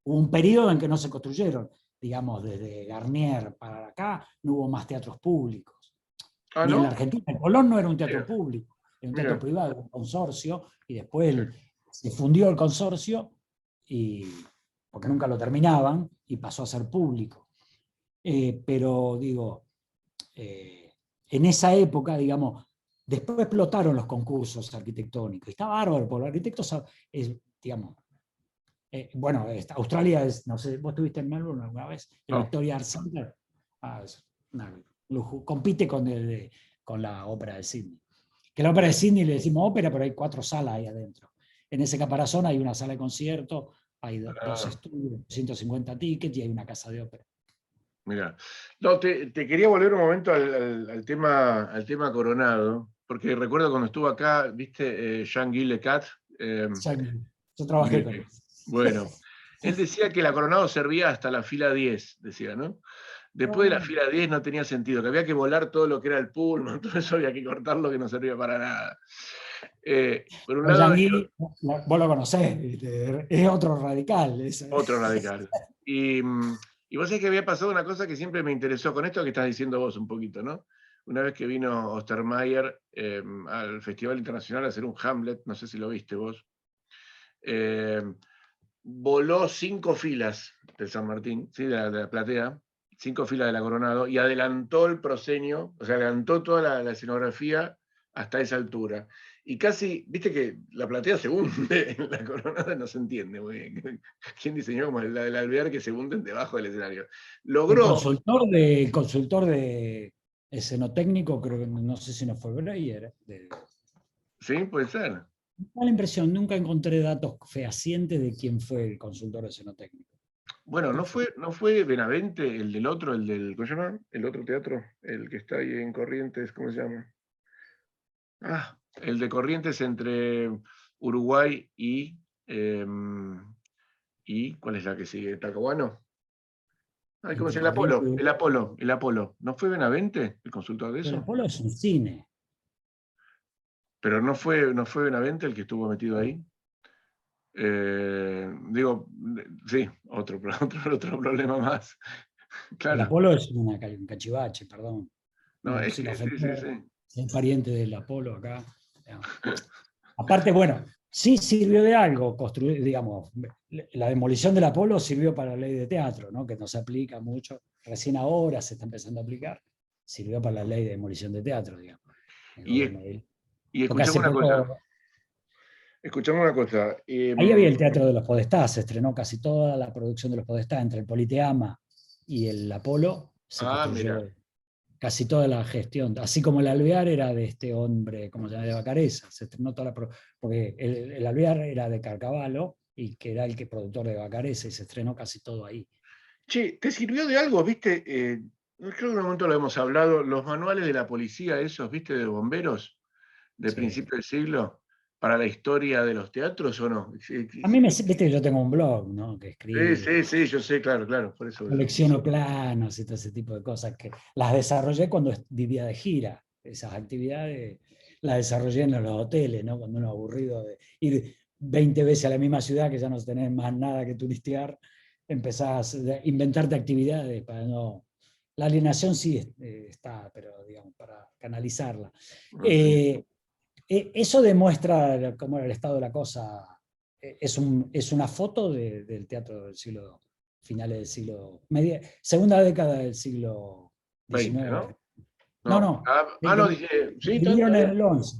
Hubo un periodo en que no se construyeron, digamos, desde Garnier para acá, no hubo más teatros públicos. Ah, Ni en la ¿no? Argentina, el Colón no era un teatro Mira, público, era un teatro mira, privado, era un consorcio, y después sí. se fundió el consorcio, porque nunca lo terminaban, y pasó a ser público. Pero digo, en esa época, digamos, después explotaron los concursos arquitectónicos. Y está bárbaro, porque los arquitectos, digamos, bueno, Australia es, no sé, vos estuviste en Melbourne alguna vez, el No, Victoria Arts Center, es compite con la ópera de Sydney. Que la ópera de mira, Sydney le decimos ópera, pero hay 4 salas ahí adentro. En ese caparazón hay una sala de concierto, hay 2 ah, estudios, 150 tickets y hay una casa de ópera. mira. No, te quería volver un momento al tema Coronado, porque recuerdo cuando estuvo acá, viste, Jean-Guy Lecat, Ya, yo trabajé con él. bueno, él decía que la Coronado servía hasta la fila 10, decía, ¿no? Después de la No, fila 10 no tenía sentido, que había que volar todo lo que era el pullman, todo eso había que cortarlo, que no servía para nada. Por un lado, Yang vos lo conocés, ¿viste? Es otro radical. otro radical. Y vos sabés que había pasado una cosa que siempre me interesó con esto que estás diciendo vos un poquito, ¿no? Una vez que vino Ostermayer al Festival Internacional a hacer un Hamlet, no sé si lo viste vos, eh, voló 5 filas del San Martín, ¿sí? de la platea, 5 filas de la Coronado, y adelantó el proscenio, o sea, adelantó toda la escenografía hasta esa altura. Y casi, viste que la platea se hunde en la Coronada, no se entiende muy bien. ¿Quién diseñó como la del alvear que se hunden debajo del escenario? Logró, El consultor de escenotécnico, creo que no sé si no fue Breyer. sí, puede ser. Me da la impresión, nunca encontré datos fehacientes de quién fue el consultor escenotécnico. Bueno, ¿no fue Benavente el del otro, el del, ¿cómo se llama? El otro teatro, el que está ahí en Corrientes, ¿cómo se llama? Ah, el de Corrientes entre Uruguay y ¿cuál es la que sigue? ¿Talcahuano? Ay, ¿cómo se Entre llama? Corrientes. El Apolo. ¿No fue Benavente el consultor de Pero el eso? Apolo es un cine. Pero no fue Benavente el que estuvo metido ahí. Digo, sí, otro problema más. El Claro. Apolo es un cachivache, perdón. No, No, es sin que sí, sí, ofender, sí. soy pariente del Apolo acá. Aparte, bueno, sí sirvió de algo construir, digamos, la demolición del Apolo sirvió para la ley de teatro, ¿no? Que no se aplica mucho, recién ahora se está empezando a aplicar, sirvió para la ley de demolición de teatro, digamos, el Y, gobierno de él. y Porque hace poco, escuchame una cosa. ahí había el Teatro de los Podestá, se estrenó casi toda la producción de los Podestá, entre el Politeama y el Apolo, se Mira, construyó casi toda la gestión, así como el Alvear era de este hombre, como se llama, de Vacareza, se estrenó toda porque el Alvear era de Carcavalo, y que era el que productor de Vacareza, y se estrenó casi todo ahí. che, ¿te sirvió de algo, viste? Creo que en un momento lo hemos hablado, los manuales de la policía, esos, viste, de bomberos, de Sí. principio del siglo, para la historia de los teatros, ¿o no? Sí, A mí viste que yo tengo un blog, ¿no? Que sí, sí, escribo, sí, yo sé, claro, claro, por eso. colecciono planos y todo ese tipo de cosas, que las desarrollé cuando vivía de gira. Esas actividades las desarrollé en los hoteles, ¿no? Cuando uno aburrido de ir 20 veces a la misma ciudad, que ya no tenés más nada que turistear, empezás a inventarte actividades para no... La alienación sí está, pero digamos, para canalizarla. No sé. Eh, Eso demuestra cómo era el estado de la cosa. Es una foto del teatro del siglo, finales del siglo, segunda década del siglo 20, XIX. ¿no? No, No. no, No, dije, sí, escribieron en todavía. el 11,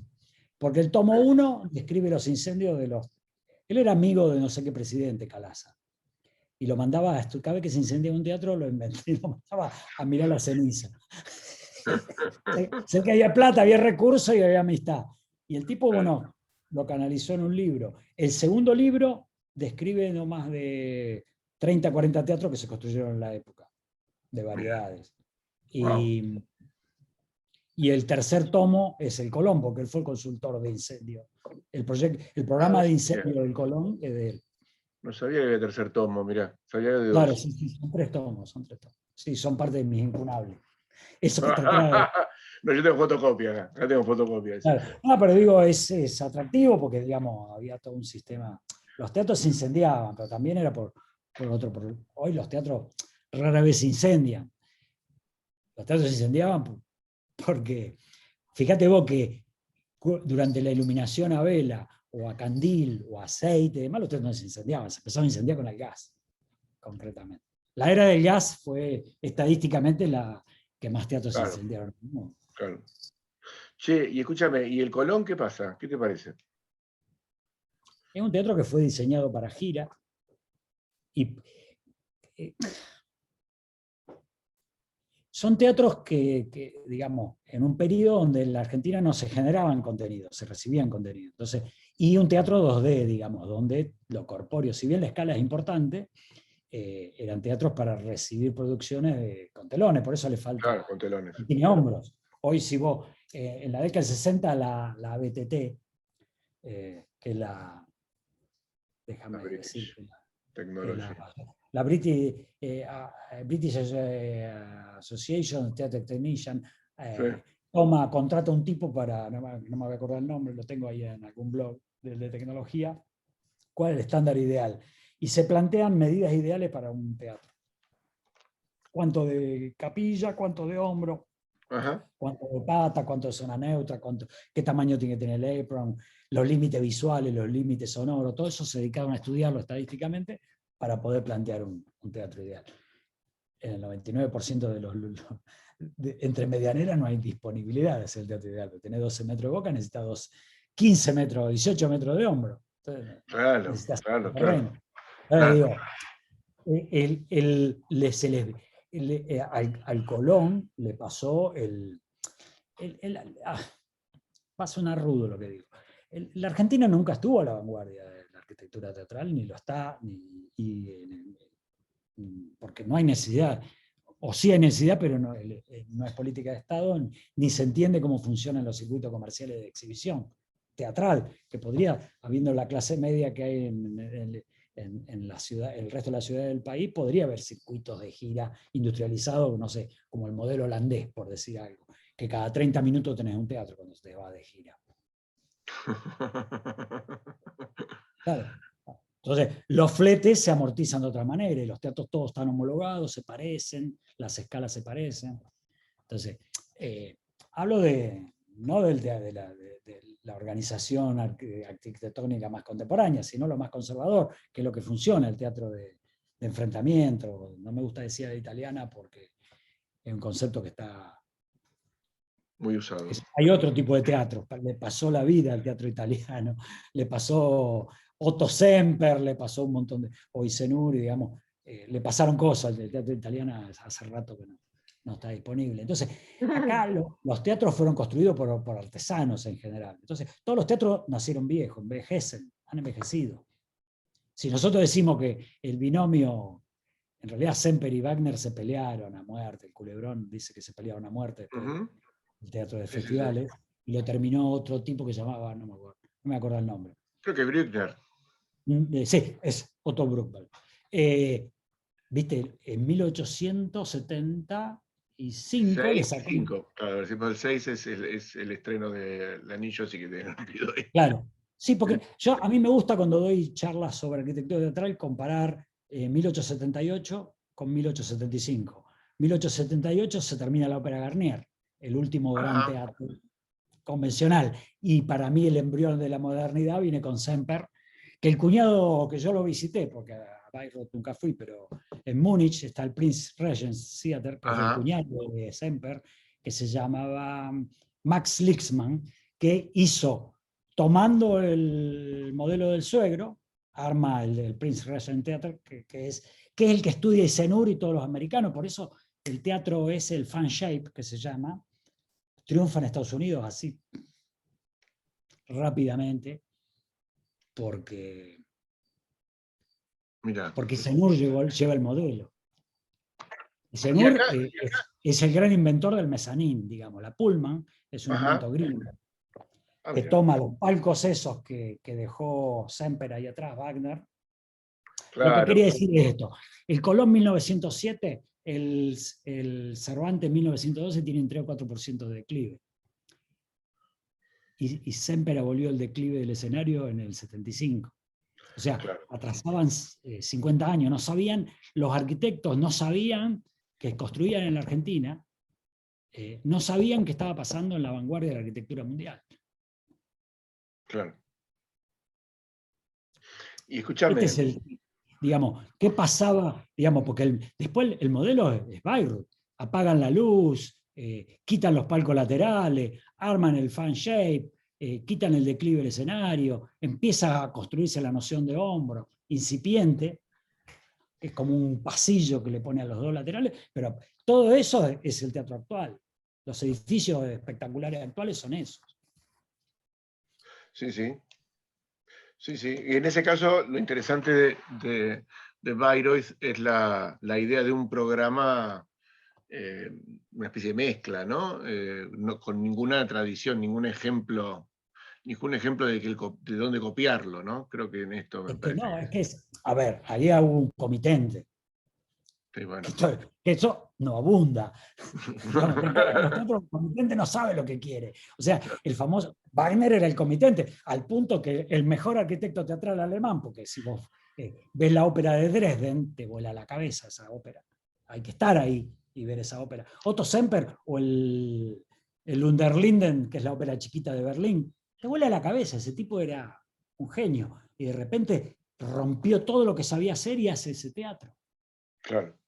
porque el tomo 1 describe los incendios de los... Él era amigo de no sé qué presidente, Calaza, y lo mandaba a cada vez que se incendiaba un teatro, lo inventé, y lo mandaba a mirar la ceniza. Sé que había plata, había recursos y había amistad. Y el tipo, bueno, lo canalizó en un libro. El segundo libro describe no más de 30, 40 teatros que se construyeron en la época, de variedades. Wow. Y el tercer tomo es el Colón, porque él fue el consultor de incendio. El No programa de sabía. incendio del Colón es de él. No sabía que había tercer tomo, mirá. Sabía de Claro, dos. sí, sí, son 3 tomos, son 3 tomos. Sí, son parte de mis incunables. Eso que te trae. No, yo tengo fotocopia acá tengo fotocopia. Claro. No, pero digo, es atractivo porque, digamos, había todo un sistema. Los teatros se incendiaban, pero también era hoy los teatros rara vez se incendian. Los teatros se incendiaban porque, fíjate vos que durante la iluminación a vela, o a candil, o a aceite, demás, los teatros no se incendiaban, se empezaron a incendiar con el gas, concretamente. La era del gas fue estadísticamente la que más teatros se incendiaron. ¿No? Claro. Che, y escúchame, ¿y el Colón qué pasa? ¿Qué te parece? Es un teatro que fue diseñado para gira y son teatros que, digamos, en un periodo donde en la Argentina no se generaban contenidos, se recibían contenidos. Entonces, y un teatro 2D, digamos, donde lo corpóreo, si bien la escala es importante, eran teatros para recibir producciones con telones, por eso le falta. Claro, con telones. Tiene hombros. Hoy, si vos, en la década del 60, la BTT, que es la. Déjame decir. La British Association Theatre Technician contrata un tipo para, no me voy a acordar el nombre, lo tengo ahí en algún blog de tecnología, cuál es el estándar ideal. Y se plantean medidas ideales para un teatro. Cuánto de capilla, cuánto de hombro, cuánto de pata, cuánto de zona neutra, qué tamaño tiene que tener el apron, los límites visuales, los límites sonoros, todo eso se dedicaron a estudiarlo estadísticamente para poder plantear un teatro ideal. En el 99% de entre medianeras no hay disponibilidad de hacer el teatro ideal. Tenés 12 metros de boca, necesitas 15 metros, 18 metros de hombro. Entonces, claro. Digo, al Colón le pasó va a sonar rudo lo que digo. La Argentina nunca estuvo a la vanguardia de la arquitectura teatral, ni lo está, porque no hay necesidad, o sí hay necesidad, pero no es política de Estado, ni se entiende cómo funcionan los circuitos comerciales de exhibición teatral, que podría, habiendo la clase media que hay en la ciudad, el resto de la ciudad del país, podría haber circuitos de gira industrializados, no sé, como el modelo holandés, por decir algo, que cada 30 minutos tenés un teatro cuando te vas de gira. Claro. Entonces, los fletes se amortizan de otra manera, y los teatros todos están homologados, se parecen, las escalas se parecen. Entonces, hablo no de la organización arquitectónica más contemporánea, sino lo más conservador, que es lo que funciona, el teatro de enfrentamiento. No me gusta decir de italiana porque es un concepto que está muy usado. Hay otro tipo de teatro, le pasó la vida al teatro italiano, le pasó Otto Semper, le pasó un montón de, o Isenuri, digamos, le pasaron cosas, el teatro italiano hace rato que no está disponible. Entonces, acá los teatros fueron construidos por artesanos en general. Entonces, todos los teatros nacieron viejos, envejecen, han envejecido. Si nosotros decimos que el binomio, en realidad Semper y Wagner se pelearon a muerte, el Culebrón dice que se pelearon a muerte después del teatro de festivales, y lo terminó otro tipo que llamaba, no me acuerdo el nombre. Creo que Bruckner. Sí, es Otto Bruckner. Viste, en 1875 claro, el 6 es el estreno del Anillo, así que te olvido ahí. Claro, sí, porque a mí me gusta cuando doy charlas sobre arquitectura teatral comparar 1878 con 1875. 1878 se termina la ópera Garnier, el último gran teatro convencional, y para mí el embrión de la modernidad viene con Semper, que el cuñado, que yo lo visité, porque a Bayreuth nunca fui, pero en Múnich está el Prince Regent's Theater, que es el cuñado de Semper, que se llamaba Max Lixman, que hizo, tomando el modelo del suegro, arma el Prince Regent Theater, que es el que estudia Isenur y todos los americanos. Por eso el teatro es el fan shape, que se llama, triunfa en Estados Unidos así rápidamente, porque Isenur lleva el modelo. Isenur es el gran inventor del mezanín, digamos. La Pullman es un invento gringo, que toma los palcos esos que dejó Semper ahí atrás, Wagner. Claro. Lo que quería decir es esto. El Colón 1907 el Cervantes 1912 tiene un 3 o 4% de declive. Y Semper abolió el declive del escenario en el 75. O sea, Claro. atrasaban 50 años. No sabían, los arquitectos no sabían que construían en la Argentina, no sabían qué estaba pasando en la vanguardia de la arquitectura mundial. Claro. Y escúchame. Este es el, digamos, ¿qué pasaba? Digamos, porque después el modelo es Bayreuth. Apagan la luz, quitan los palcos laterales, arman el fan shape, quitan el declive del escenario, empieza a construirse la noción de hombro, incipiente, que es como un pasillo que le pone a los dos laterales, pero todo eso es el teatro actual. Los edificios espectaculares actuales son esos. Sí, sí. Sí, sí. Y en ese caso, lo interesante de Bayreuth es la idea de un programa, una especie de mezcla, ¿no? No con ninguna tradición, ningún ejemplo de dónde copiarlo, ¿no? Creo que en esto me Es que parece no, que es que a ver, ahí hubo un comitente, sí, bueno. que eso no abunda. Digamos, los teatros comitentes no saben lo que quiere. O sea, el famoso Wagner era el comitente, al punto que el mejor arquitecto teatral alemán, porque si vos ves la ópera de Dresden, te vuela la cabeza esa ópera. Hay que estar ahí y ver esa ópera. Otto Semper o el Unterlinden, que es la ópera chiquita de Berlín, te vuela la cabeza. Ese tipo era un genio. Y de repente rompió todo lo que sabía hacer y hace ese teatro. Claro,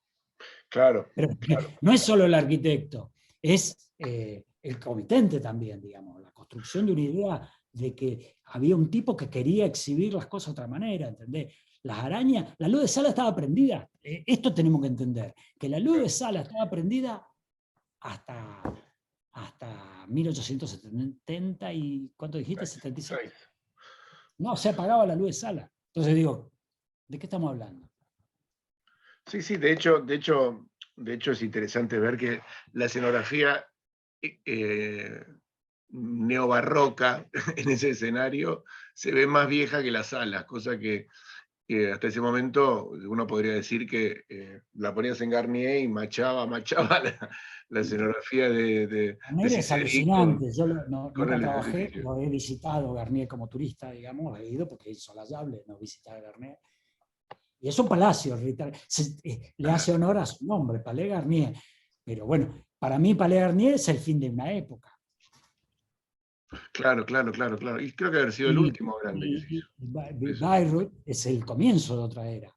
claro, Pero claro. no es solo el arquitecto, es el comitente también, digamos, la construcción de una idea de que había un tipo que quería exhibir las cosas de otra manera, ¿entendés? Las arañas, la luz de sala estaba prendida, esto tenemos que entender, que la luz de sala estaba prendida hasta 1870 y, ¿cuánto dijiste? 76. No, se apagaba la luz de sala. Entonces digo, ¿de qué estamos hablando? Sí, sí, de hecho es interesante ver que la escenografía neobarroca en ese escenario se ve más vieja que las salas, cosa que hasta ese momento uno podría decir que la ponías en Garnier y machaba la escenografía de Garnier es Ciceri alucinante, yo con nunca el trabajé, edificio. lo he visitado Garnier como turista, digamos, he ido porque es insolayable no visitar Garnier. Y es un palacio, le hace honor a su nombre, Palais Garnier. Pero bueno, para mí Palais Garnier es el fin de una época. Claro, claro, claro, claro. Y creo que haber sido el Y, último grande que se y, hizo. y Eso. Bayreuth es el comienzo de otra era.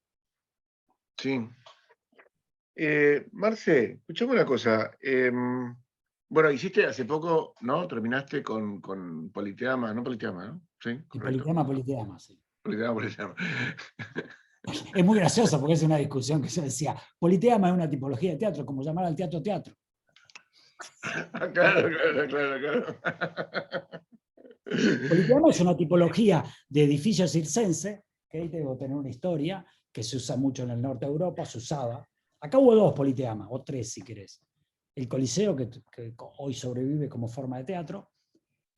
Sí. Marce, escuchame una cosa. Bueno, hiciste hace poco, ¿no? Terminaste con Politeama, no Politeama, ¿no? Sí, Y correcto. Politeama, sí. Politeama, Politeama. Es muy gracioso porque es una discusión que se decía, Politeama es una tipología de teatro, como llamar al teatro teatro. Claro, claro, claro, claro. Politeama es una tipología de edificio circense, que ahí debo tener una historia, que se usa mucho en el norte de Europa, se usaba. Acá hubo dos politeamas, o tres si querés. El Coliseo, que hoy sobrevive como forma de teatro,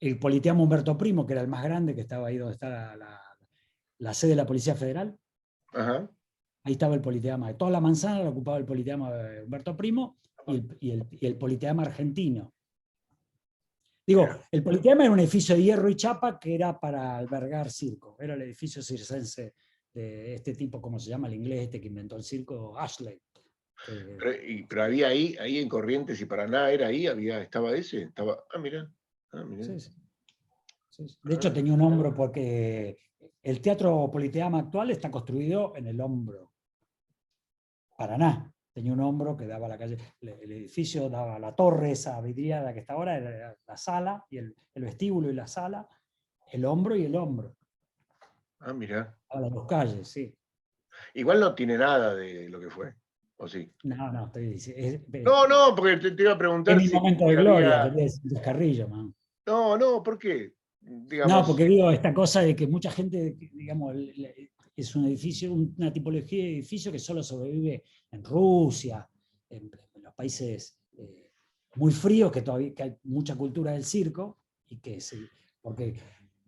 el Politeama Humberto Primo, que era el más grande, que estaba ahí donde está la sede de la Policía Federal. Ajá. Ahí estaba el Politeama. De toda la manzana lo ocupaba el Politeama de Humberto Primo y el Politeama argentino. Digo, el Politeama era un edificio de hierro y chapa que era para albergar circo. Era el edificio circense de este tipo, ¿cómo se llama el inglés este que inventó el circo? Ashley. Pero había ahí en Corrientes y Paraná, era ahí, estaba ese, estaba. Ah, mirá. Ah, mirá. Sí, sí. De hecho, tenía un hombro porque el Teatro Politeama actual está construido en el hombro. Paraná tenía un hombro que daba a la calle, el edificio daba a la torre, esa vidriada que está ahora, era la sala, y el vestíbulo y la sala, el hombro y el hombro. Ah, mirá. A las dos calles, sí. Igual no tiene nada de lo que fue, ¿o sí? No, estoy diciendo. No, no, porque te iba a Es preguntar mi si momento de gloria, había. querés, un descarrillo, man. No, no, ¿por qué? No, Digamos. porque digo esta cosa de que mucha gente, digamos, es un edificio, una tipología de edificio que solo sobrevive en Rusia, en los países muy fríos, que todavía que hay mucha cultura del circo, y que sí, porque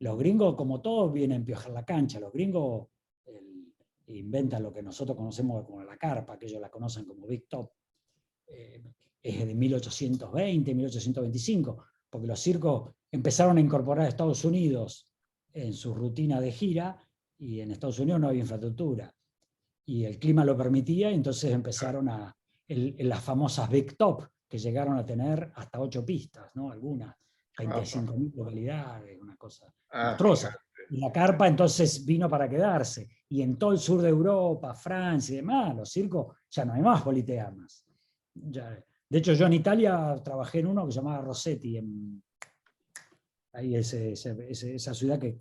los gringos, como todos, vienen a piojar la cancha. Los gringos inventan lo que nosotros conocemos como la carpa, que ellos la conocen como Big Top. es de 1820, 1825, porque los circos empezaron a incorporar a Estados Unidos en su rutina de gira, y en Estados Unidos no había infraestructura, y el clima lo permitía, y entonces empezaron las famosas Big Top, que llegaron a tener hasta 8 pistas, ¿no? Algunas, 25.000 localidades, una cosa monstruosa. Y la carpa entonces vino para quedarse. Y en todo el sur de Europa, Francia y demás, los circos, ya no hay más politeamas. De hecho, yo en Italia trabajé en uno que se llamaba Rossetti, ahí esa ciudad que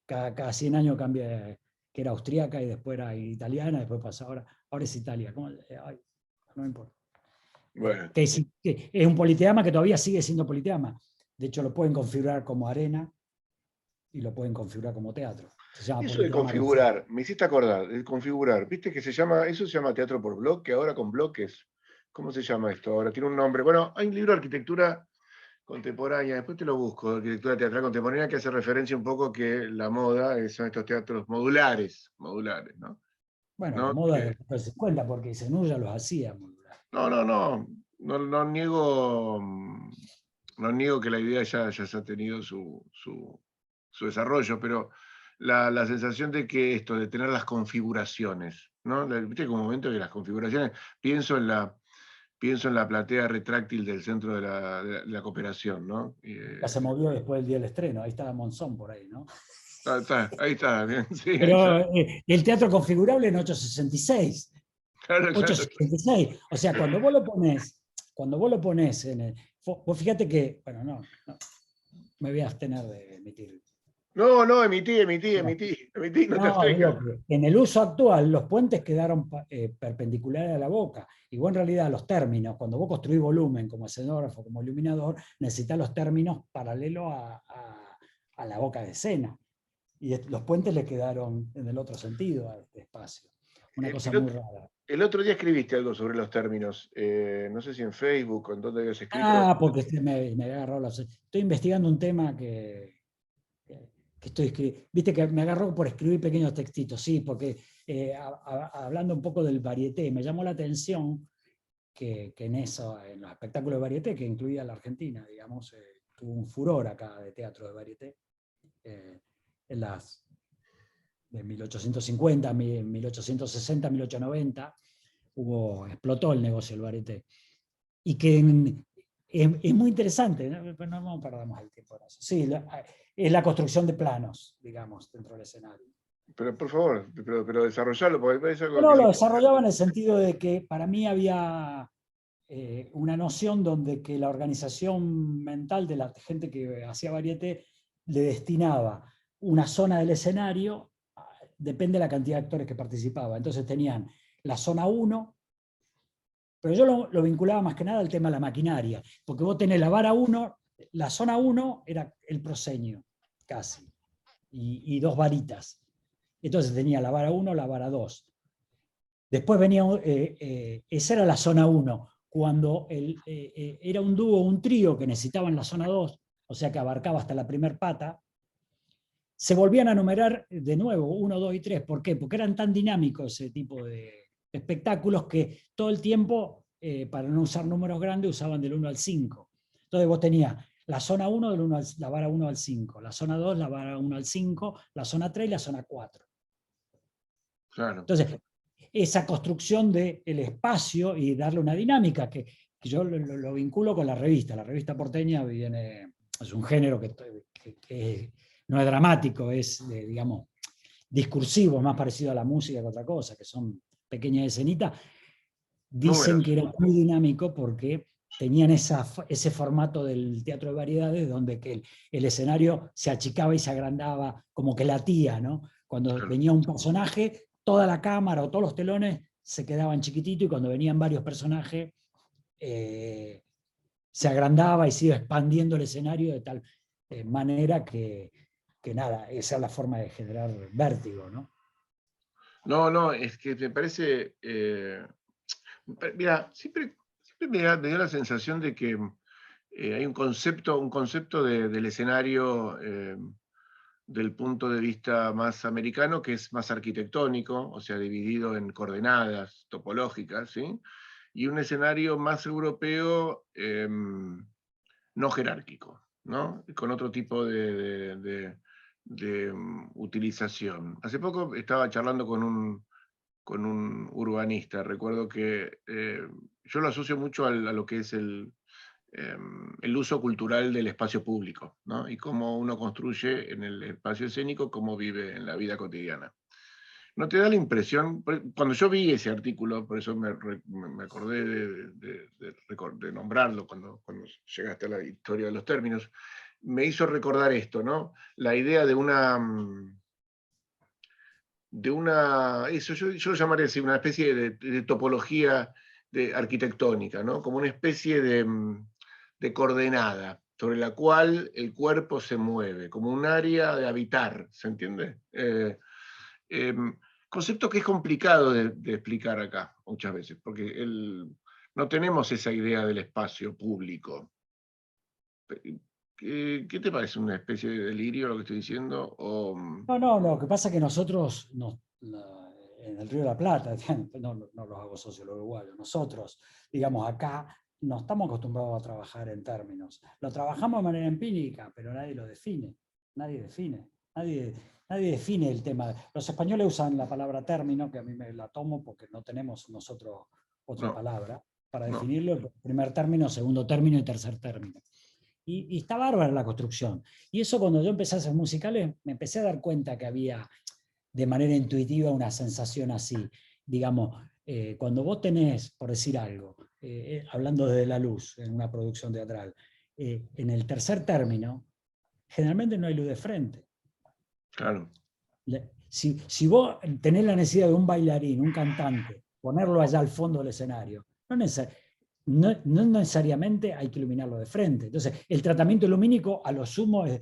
cada 100 años cambia, que era austríaca y después era italiana, después pasa ahora es Italia. Ay, no importa. Bueno. Que es un politeama que todavía sigue siendo politeama. De hecho, lo pueden configurar como arena y lo pueden configurar como teatro. Eso de configurar, me hiciste acordar, de configurar, viste que eso se llama teatro por bloque, ahora con bloques. ¿Cómo se llama esto? Ahora tiene un nombre. Bueno, hay un libro de arquitectura contemporánea, después te lo busco, de arquitectura teatral contemporánea, que hace referencia un poco que la moda son estos teatros modulares, ¿no? Bueno, ¿No? la moda de los 50, porque Zenú ya los hacía modular. No niego, no niego que la idea ya ha tenido su desarrollo, pero la sensación de que esto, de tener las configuraciones, ¿no? Viste que un momento que las configuraciones, pienso en la platea retráctil del centro de la cooperación, ¿no? Ya se movió después del día del estreno, ahí estaba Monzón por ahí, ¿no? Ahí está, bien, sí, ahí Pero está. el teatro configurable en 866. Claro, claro. 866. O sea, cuando vos lo pones en el. Vos fíjate que, bueno, no, me voy a abstener de emitir. No, emití, no te No, abstengas. digo que en el uso actual los puentes quedaron perpendiculares a la boca, y vos en realidad los términos, cuando vos construís volumen como escenógrafo, como iluminador, necesitas los términos paralelos a la boca de escena. Y los puentes le quedaron en el otro sentido a este espacio. Una cosa muy rara. El otro día escribiste algo sobre los términos, no sé si en Facebook o en dónde habías escrito. Porque me agarró estoy investigando un tema viste que me agarró por escribir pequeños textitos, sí, porque hablando un poco del varieté, me llamó la atención que en los espectáculos de varieté, que incluía la Argentina, digamos, tuvo un furor acá de teatro de varieté, en las de 1850, 1860, 1890, explotó el negocio del varieté. Y que es muy interesante, no perdamos el tiempo en eso. Sí, es la construcción de planos, digamos, dentro del escenario. Pero por favor, pero desarrollarlo, porque es algo No, que... lo desarrollaba en el sentido de que para mí había una noción donde que la organización mental de la gente que hacía varieté le destinaba una zona del escenario, depende de la cantidad de actores que participaba. Entonces tenían la zona 1, pero yo lo vinculaba más que nada al tema de la maquinaria, porque vos tenés la vara 1, la zona 1 era el proscenio, casi, y 2 varitas. Entonces tenía la vara 1, la vara 2. Después venía, esa era la zona 1, cuando era un dúo, un trío que necesitaban la zona 2, o sea que abarcaba hasta la primer pata, se volvían a numerar de nuevo, 1, 2 y 3. ¿Por qué? Porque eran tan dinámicos ese tipo de espectáculos que todo el tiempo, para no usar números grandes, usaban del 1 al 5. Entonces vos tenías la zona 1, la vara 1 al 5, la zona 2, la vara 1 al 5, la zona 3 y la zona 4. Claro. Entonces, esa construcción del espacio y darle una dinámica que yo lo vinculo con la revista. La revista porteña es un género que no es dramático, es, digamos, discursivo, más parecido a la música que otra cosa, que son pequeñas escenitas. Dicen que era muy dinámico porque tenían ese formato del teatro de variedades, donde que el escenario se achicaba y se agrandaba, como que latía, ¿no? Cuando venía un personaje, toda la cámara o todos los telones se quedaban chiquititos, y cuando venían varios personajes, se agrandaba y se iba expandiendo el escenario de tal manera que nada, esa es la forma de generar vértigo, ¿no? No, es que me parece, mira, siempre me dio la sensación de que hay un concepto del escenario del punto de vista más americano, que es más arquitectónico, o sea, dividido en coordenadas topológicas, ¿sí? y un escenario más europeo, no jerárquico, ¿no? Con otro tipo de utilización. Hace poco estaba charlando con un urbanista, recuerdo que yo lo asocio mucho a lo que es el uso cultural del espacio público, ¿no? Y cómo uno construye en el espacio escénico, cómo vive en la vida cotidiana. ¿No te da la impresión? Cuando yo vi ese artículo, por eso me acordé de nombrarlo cuando llegaste a la historia de los términos, me hizo recordar esto, ¿no? La idea eso yo lo llamaría así, una especie de topología arquitectónica, ¿no? Como una especie de coordenada sobre la cual el cuerpo se mueve, como un área de habitar, ¿se entiende? Concepto que es complicado de explicar acá muchas veces, porque no tenemos esa idea del espacio público. ¿Qué te parece? ¿Una especie de delirio lo que estoy diciendo? No, lo que pasa es que nosotros, en el Río de la Plata, no los hago socios uruguayos, nosotros, digamos, acá no estamos acostumbrados a trabajar en términos. Lo trabajamos de manera empírica, pero nadie lo define. Nadie define el tema. Los españoles usan la palabra término, que a mí me la tomo porque no tenemos nosotros otra No, palabra para no. definirlo: el primer término, segundo término y tercer término. Y está bárbara la construcción. Y eso, cuando yo empecé a hacer musicales, me empecé a dar cuenta que había de manera intuitiva una sensación así. Digamos, cuando vos tenés, por decir algo, hablando de la luz en una producción teatral, en el tercer término, generalmente no hay luz de frente. Claro. Si vos tenés la necesidad de un bailarín, un cantante, ponerlo allá al fondo del escenario, no necesariamente hay que iluminarlo de frente. Entonces, el tratamiento lumínico a lo sumo es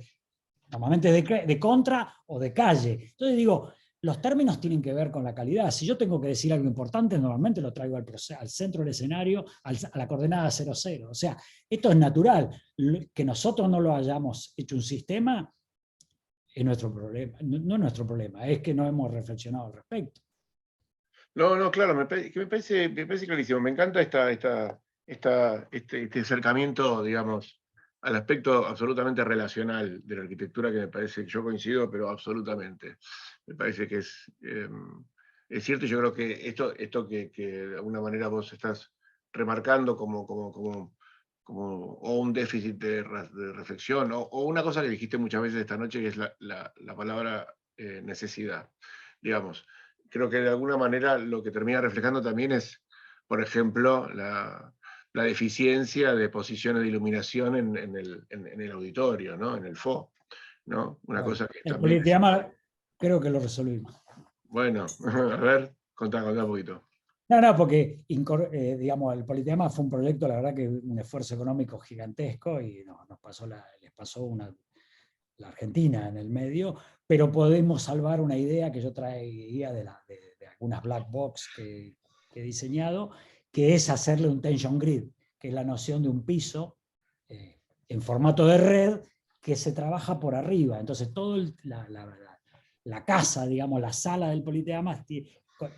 normalmente de contra o de calle. Entonces digo, los términos tienen que ver con la calidad. Si yo tengo que decir algo importante, normalmente lo traigo al centro del escenario, a la coordenada 00. O sea, esto es natural. Que nosotros no lo hayamos hecho un sistema es nuestro problema. No es nuestro problema, es que no hemos reflexionado al respecto. No, claro, me parece clarísimo. Me encanta este acercamiento, digamos, al aspecto absolutamente relacional de la arquitectura, que me parece que yo coincido, pero absolutamente. Me parece que es cierto, y yo creo que esto que de alguna manera vos estás remarcando o un déficit de reflexión, o una cosa que dijiste muchas veces esta noche, que es la palabra necesidad, digamos. Creo que de alguna manera lo que termina reflejando también es, por ejemplo, la deficiencia de posiciones de iluminación en el auditorio, ¿no? En el FO, ¿no? Una Bueno, cosa que el también es... politeama creo que lo resolvimos. Bueno, a ver, contá un poquito. No, porque digamos, el politeama fue un proyecto, la verdad, que un esfuerzo económico gigantesco, y les pasó la Argentina en el medio, pero podemos salvar una idea que yo traía de algunas black box que he diseñado, que es hacerle un tension grid, que es la noción de un piso en formato de red que se trabaja por arriba. Entonces, la casa, digamos, la sala del politeama,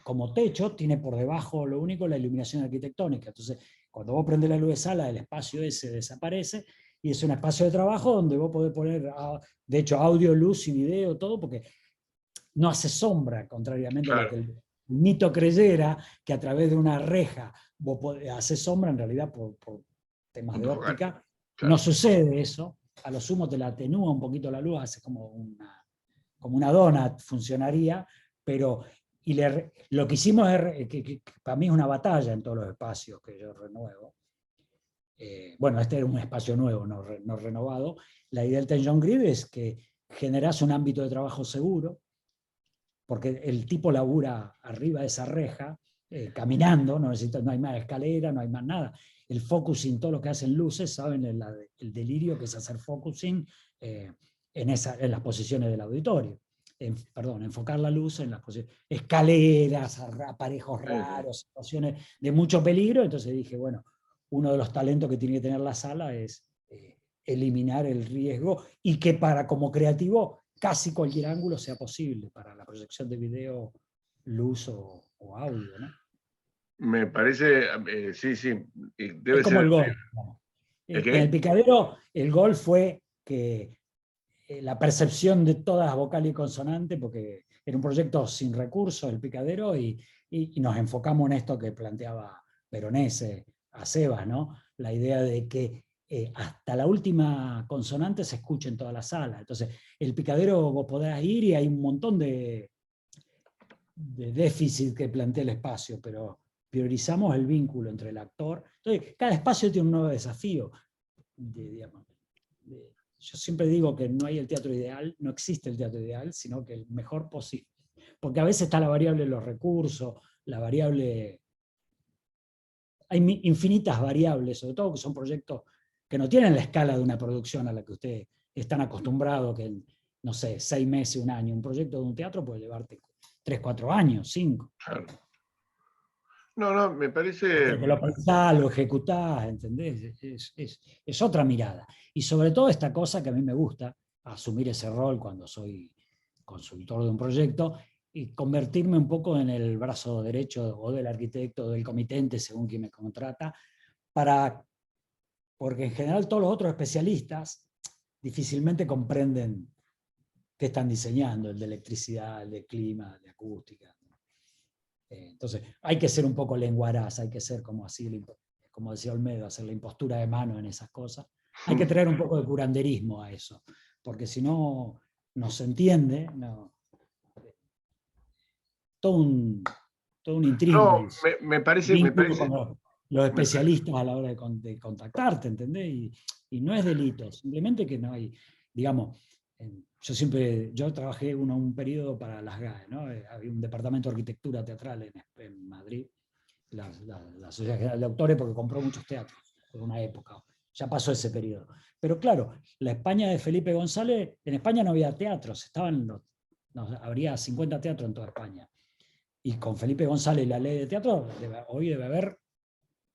como techo, tiene por debajo lo único la iluminación arquitectónica. Entonces, cuando vos prendés la luz de sala, el espacio ese desaparece, y es un espacio de trabajo donde vos podés poner, de hecho, audio, luz y video, todo, porque no hace sombra, contrariamente a lo Claro, que el mito creyera, que a través de una reja vos haces sombra. En realidad, por temas de punto focal, óptica, no claro. sucede eso. A lo sumo te la atenúa un poquito la luz, hace como una donut, funcionaría, pero lo que hicimos es, que para mí es una batalla en todos los espacios que yo renuevo. Bueno, este era un espacio nuevo, no renovado. La idea del Tension Grid es que generás un ámbito de trabajo seguro, porque el tipo labura arriba de esa reja, caminando, no hay más escalera, no hay más nada. El focusing, todo lo que hacen luces, saben el delirio que es hacer focusing en las posiciones del auditorio. Enfocar la luz en las posiciones, escaleras, aparejos raros, situaciones de mucho peligro. Entonces dije, bueno, uno de los talentos que tiene que tener la sala es eliminar el riesgo, y que como creativo casi cualquier ángulo sea posible para la proyección de video, luz o audio, ¿no? Me parece, sí, sí, debe Es como ser. el golf, ¿no? ¿El En el qué? picadero, el golf fue que la percepción de todas vocal y consonante, porque era un proyecto sin recursos, el picadero, y nos enfocamos en esto que planteaba Veronese a Sebas, ¿no? La idea de que hasta la última consonante se escuche en toda la sala. Entonces, el picadero vos podés ir y hay un montón de déficit que plantea el espacio, pero priorizamos el vínculo entre el actor. Entonces, cada espacio tiene un nuevo desafío. Digamos, yo siempre digo que no hay el teatro ideal, no existe el teatro ideal, sino que el mejor posible. Porque a veces está la variable de los recursos, la variable... Hay infinitas variables, sobre todo que son proyectos que no tienen la escala de una producción a la que ustedes están acostumbrados, que en, no sé, 6 meses, un año. Un proyecto de un teatro puede llevarte 3, 4 años, 5. Claro. No, no, me parece. Entre que lo pensás, lo ejecutás, ¿entendés? Es otra mirada. Y sobre todo esta cosa que a mí me gusta, asumir ese rol cuando soy consultor de un proyecto y convertirme un poco en el brazo derecho o del arquitecto o del comitente, según quien me contrata, porque en general todos los otros especialistas difícilmente comprenden qué están diseñando, el de electricidad, el de clima, el de acústica. Entonces, hay que ser un poco lenguaraz, hay que ser como así, como decía Olmedo, hacer la impostura de mano en esas cosas. Hay que traer un poco de curanderismo a eso, porque si no, no se entiende, no, todo un No, intríngulis, me parece, me vínculo con parece, los me parece. especialistas a la hora de contactarte, ¿entendés? Y no es delito, simplemente que no hay, digamos, yo trabajé un periodo para las GAE, ¿no? Había un departamento de arquitectura teatral en Madrid, la Sociedad General de Autores, porque compró muchos teatros por una época. Ya pasó ese periodo. Pero claro, la España de Felipe González, en España no había teatros, habría 50 teatros en toda España. Y con Felipe González la ley de teatro, hoy debe haber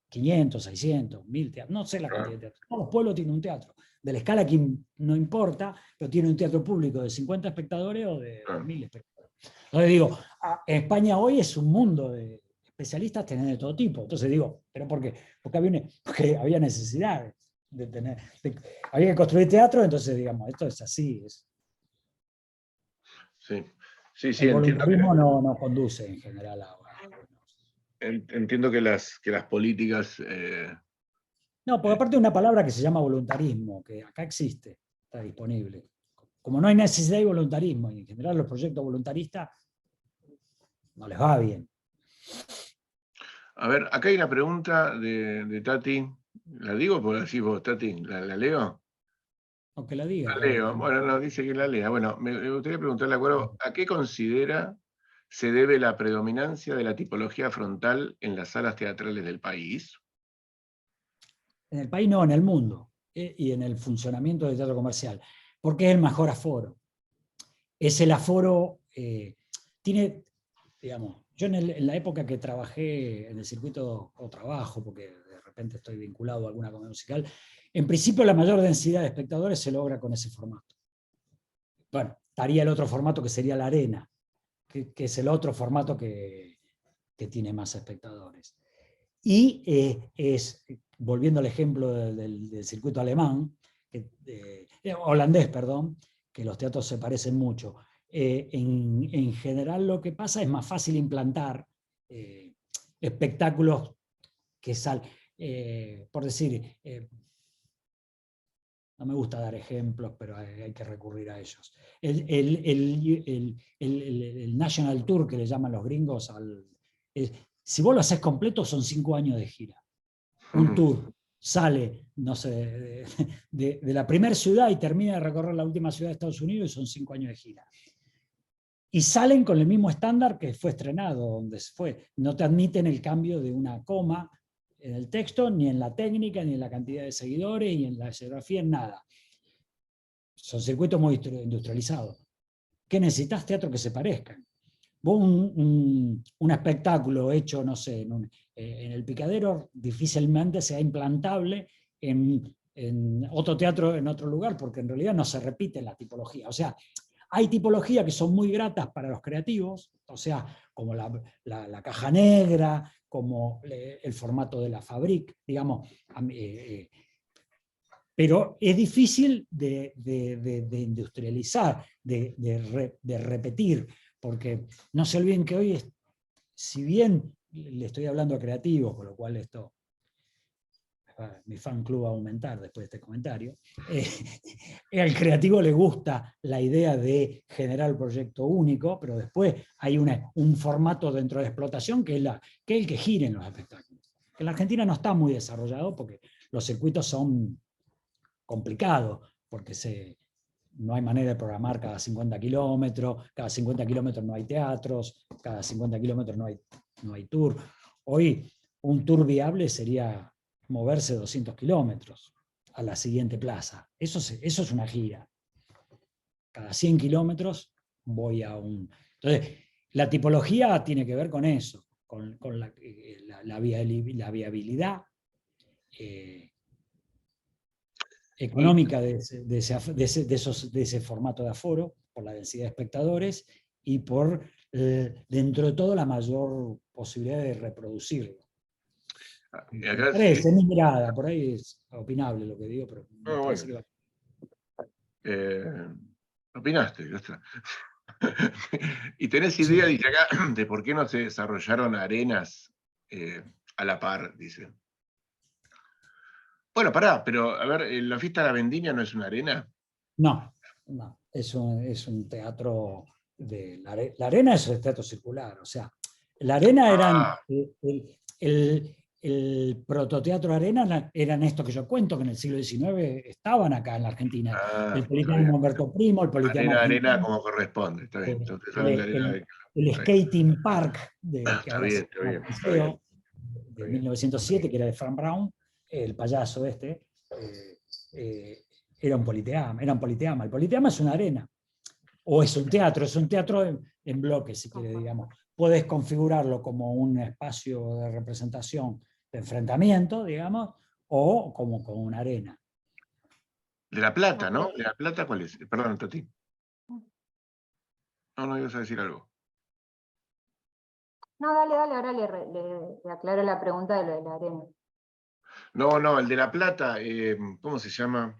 500, 600, 1000 teatros, no sé la cantidad de Claro, teatros. Todos los pueblos tienen un teatro, de la escala que no importa, pero tiene un teatro público de 50 espectadores o de claro. 2000 espectadores. Entonces digo, España hoy es un mundo de especialistas tener de todo tipo. Entonces digo, ¿pero por qué? Porque había necesidad de tener, había que construir teatro, entonces digamos, esto es así. Sí, sí, sí, El voluntarismo no conduce en general a... entiendo que las políticas. No, porque aparte de una palabra que se llama voluntarismo, que acá existe, está disponible. Como no hay necesidad de voluntarismo, y en general los proyectos voluntaristas no les va bien. A ver, acá hay una pregunta de Tati. ¿La digo? Porque decís vos, Tati, ¿la leo? Aunque la digas, La leo. Bueno, no, dice que la lea. Bueno, me gustaría preguntarle, acuerdo, ¿a qué considera se debe la predominancia de la tipología frontal en las salas teatrales del país? En el país no, en el mundo, y en el funcionamiento del teatro comercial, porque es el mejor aforo. Es el aforo, tiene, digamos, yo en la época que trabajé en el circuito, o trabajo, porque de repente estoy vinculado a alguna comedia musical, en principio la mayor densidad de espectadores se logra con ese formato. Bueno, estaría el otro formato que sería la arena, que es el otro formato que tiene más espectadores. Y volviendo al ejemplo del circuito alemán, holandés, perdón, que los teatros se parecen mucho. En general lo que pasa es más fácil implantar espectáculos que salen, por decir, no me gusta dar ejemplos, pero hay que recurrir a ellos. El National Tour, que le llaman los gringos, si vos lo haces completo, son 5 años de gira. Un tour sale, no sé, de la primera ciudad y termina de recorrer la última ciudad de Estados Unidos y son 5 años de gira. Y salen con el mismo estándar que fue estrenado, donde se fue. No te admiten el cambio de una coma en el texto, ni en la técnica, ni en la cantidad de seguidores, ni en la escenografía, en nada. Son circuitos muy industrializados. ¿Qué necesitas? Teatro que se parezcan. Vos un espectáculo hecho, no sé, en el Picadero difícilmente sea implantable en otro teatro, en otro lugar, porque en realidad no se repite la tipología. O sea, Hay tipologías que son muy gratas para los creativos, o sea, como la caja negra, como el formato de la Fabric, digamos, pero es difícil de industrializar, de repetir, porque no se olviden que hoy, si bien le estoy hablando a creativos, con lo cual esto, mi fan club va a aumentar después de este comentario, al creativo le gusta la idea de generar el proyecto único, pero después hay un formato dentro de la explotación que es el que gira en los espectáculos. En la Argentina no está muy desarrollado porque los circuitos son complicados, porque no hay manera de programar cada 50 kilómetros no hay teatros, cada 50 kilómetros no hay tour. Hoy un tour viable sería moverse 200 kilómetros a la siguiente plaza. Eso es una gira. Cada 100 kilómetros voy a un... Entonces, la tipología tiene que ver con eso, con la viabilidad económica de ese formato de aforo, por la densidad de espectadores y por, dentro de todo, la mayor posibilidad de reproducirlo. Es mi mirada, por ahí es opinable lo que digo, pero me parece bueno. que va. Opinaste, ya está. ¿Y tenés idea, dice acá, de por qué no se desarrollaron arenas a la par, dice? Bueno, pará, pero a ver, ¿la fiesta de la vendimia no es una arena? No, es un teatro la arena es el teatro circular, o sea, la arena eran, el prototeatro arena eran estos que yo cuento, que en el siglo XIX estaban acá en la Argentina. El Politeama Humberto Primo, el Politeama Arena Argentino, como corresponde, está bien. Entonces, el skating park, que está ahora se bien, está llama bien, está bien. Liceo, de 1907, que era de Frank Brown, el payaso era un politeama. El politeama es una arena, o es un teatro en bloques, si quiere, digamos. Puedes configurarlo como un espacio de representación, de enfrentamiento, digamos, o como una arena. De La Plata, ¿no? ¿De La Plata cuál es? Perdón, Tati. No, ibas a decir algo. No, dale, ahora le aclaro la pregunta de lo de la arena. No, el de La Plata, ¿cómo se llama?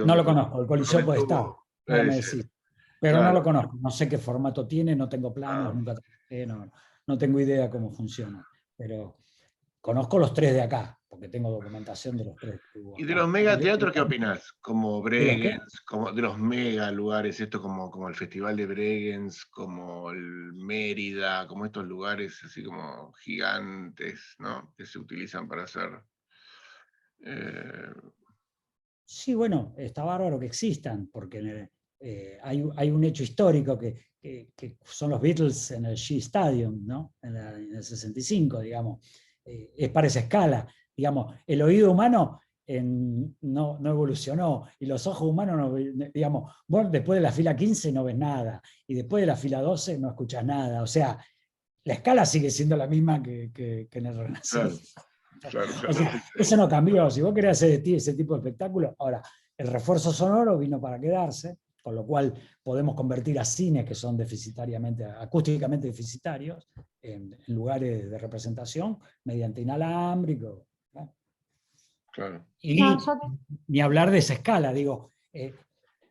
No lo conozco, el Coliseo puede estar, ahora me decís. Pero claro. no lo conozco, no sé qué formato tiene, no tengo planos, nunca no tengo idea cómo funciona. Pero conozco los tres de acá, porque tengo documentación de los tres que hubo ¿Y de acá. los megateatros qué opinás? Como ¿De los qué? Bregenz, como de los mega lugares, esto como el Festival de Bregenz, como el Mérida, como estos lugares así como gigantes, ¿no? Que se utilizan para hacer. Sí, bueno, está bárbaro que existan, porque hay un hecho histórico que son los Beatles en el Shea Stadium, ¿no? En el 65, digamos. Es para esa escala. Digamos, el oído humano no evolucionó y los ojos humanos, digamos, vos después de la fila 15 no ves nada y después de la fila 12 no escuchas nada. O sea, la escala sigue siendo la misma que en el Renacimiento. Claro. O sea, eso no cambió. Si vos querés hacer ese tipo de espectáculo, ahora, el refuerzo sonoro vino para quedarse, con lo cual podemos convertir a cines que son acústicamente deficitarios, en lugares de representación mediante inalámbrico, ¿no? Claro. Y ni hablar de esa escala, digo.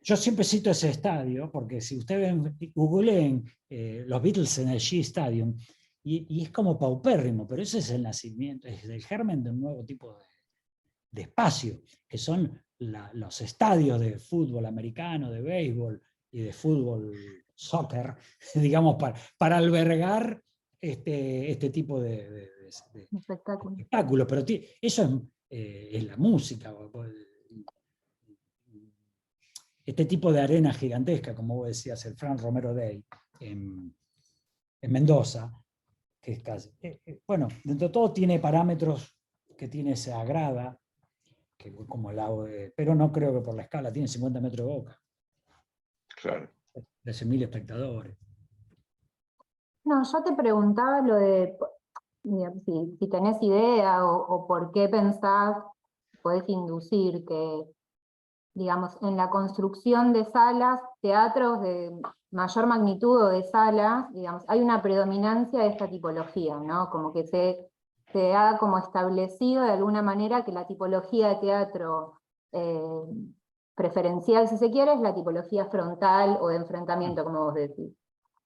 Yo siempre cito ese estadio, porque si ustedes googleen los Beatles en el Shea Stadium, y es como paupérrimo, pero ese es el nacimiento, es el germen de un nuevo tipo de espacio, que son los estadios de fútbol americano, de béisbol y de fútbol soccer, digamos, para albergar este tipo de espectáculos. Pero eso es la música. Este tipo de arena gigantesca, como vos decías, el Fran Romero Day en Mendoza, que es casi, bueno, dentro de todo tiene parámetros que tiene esa grada, que como el lago pero no creo que por la escala, tiene 50 metros de boca. Claro. 13.000 espectadores. No, yo te preguntaba lo de si tenés idea o por qué pensás, podés inducir que digamos, en la construcción de salas, teatros de mayor magnitud o de salas, digamos, hay una predominancia de esta tipología, ¿no? Como que se ha como establecido de alguna manera que la tipología de teatro preferencial, si se quiere, es la tipología frontal o de enfrentamiento, como vos decís.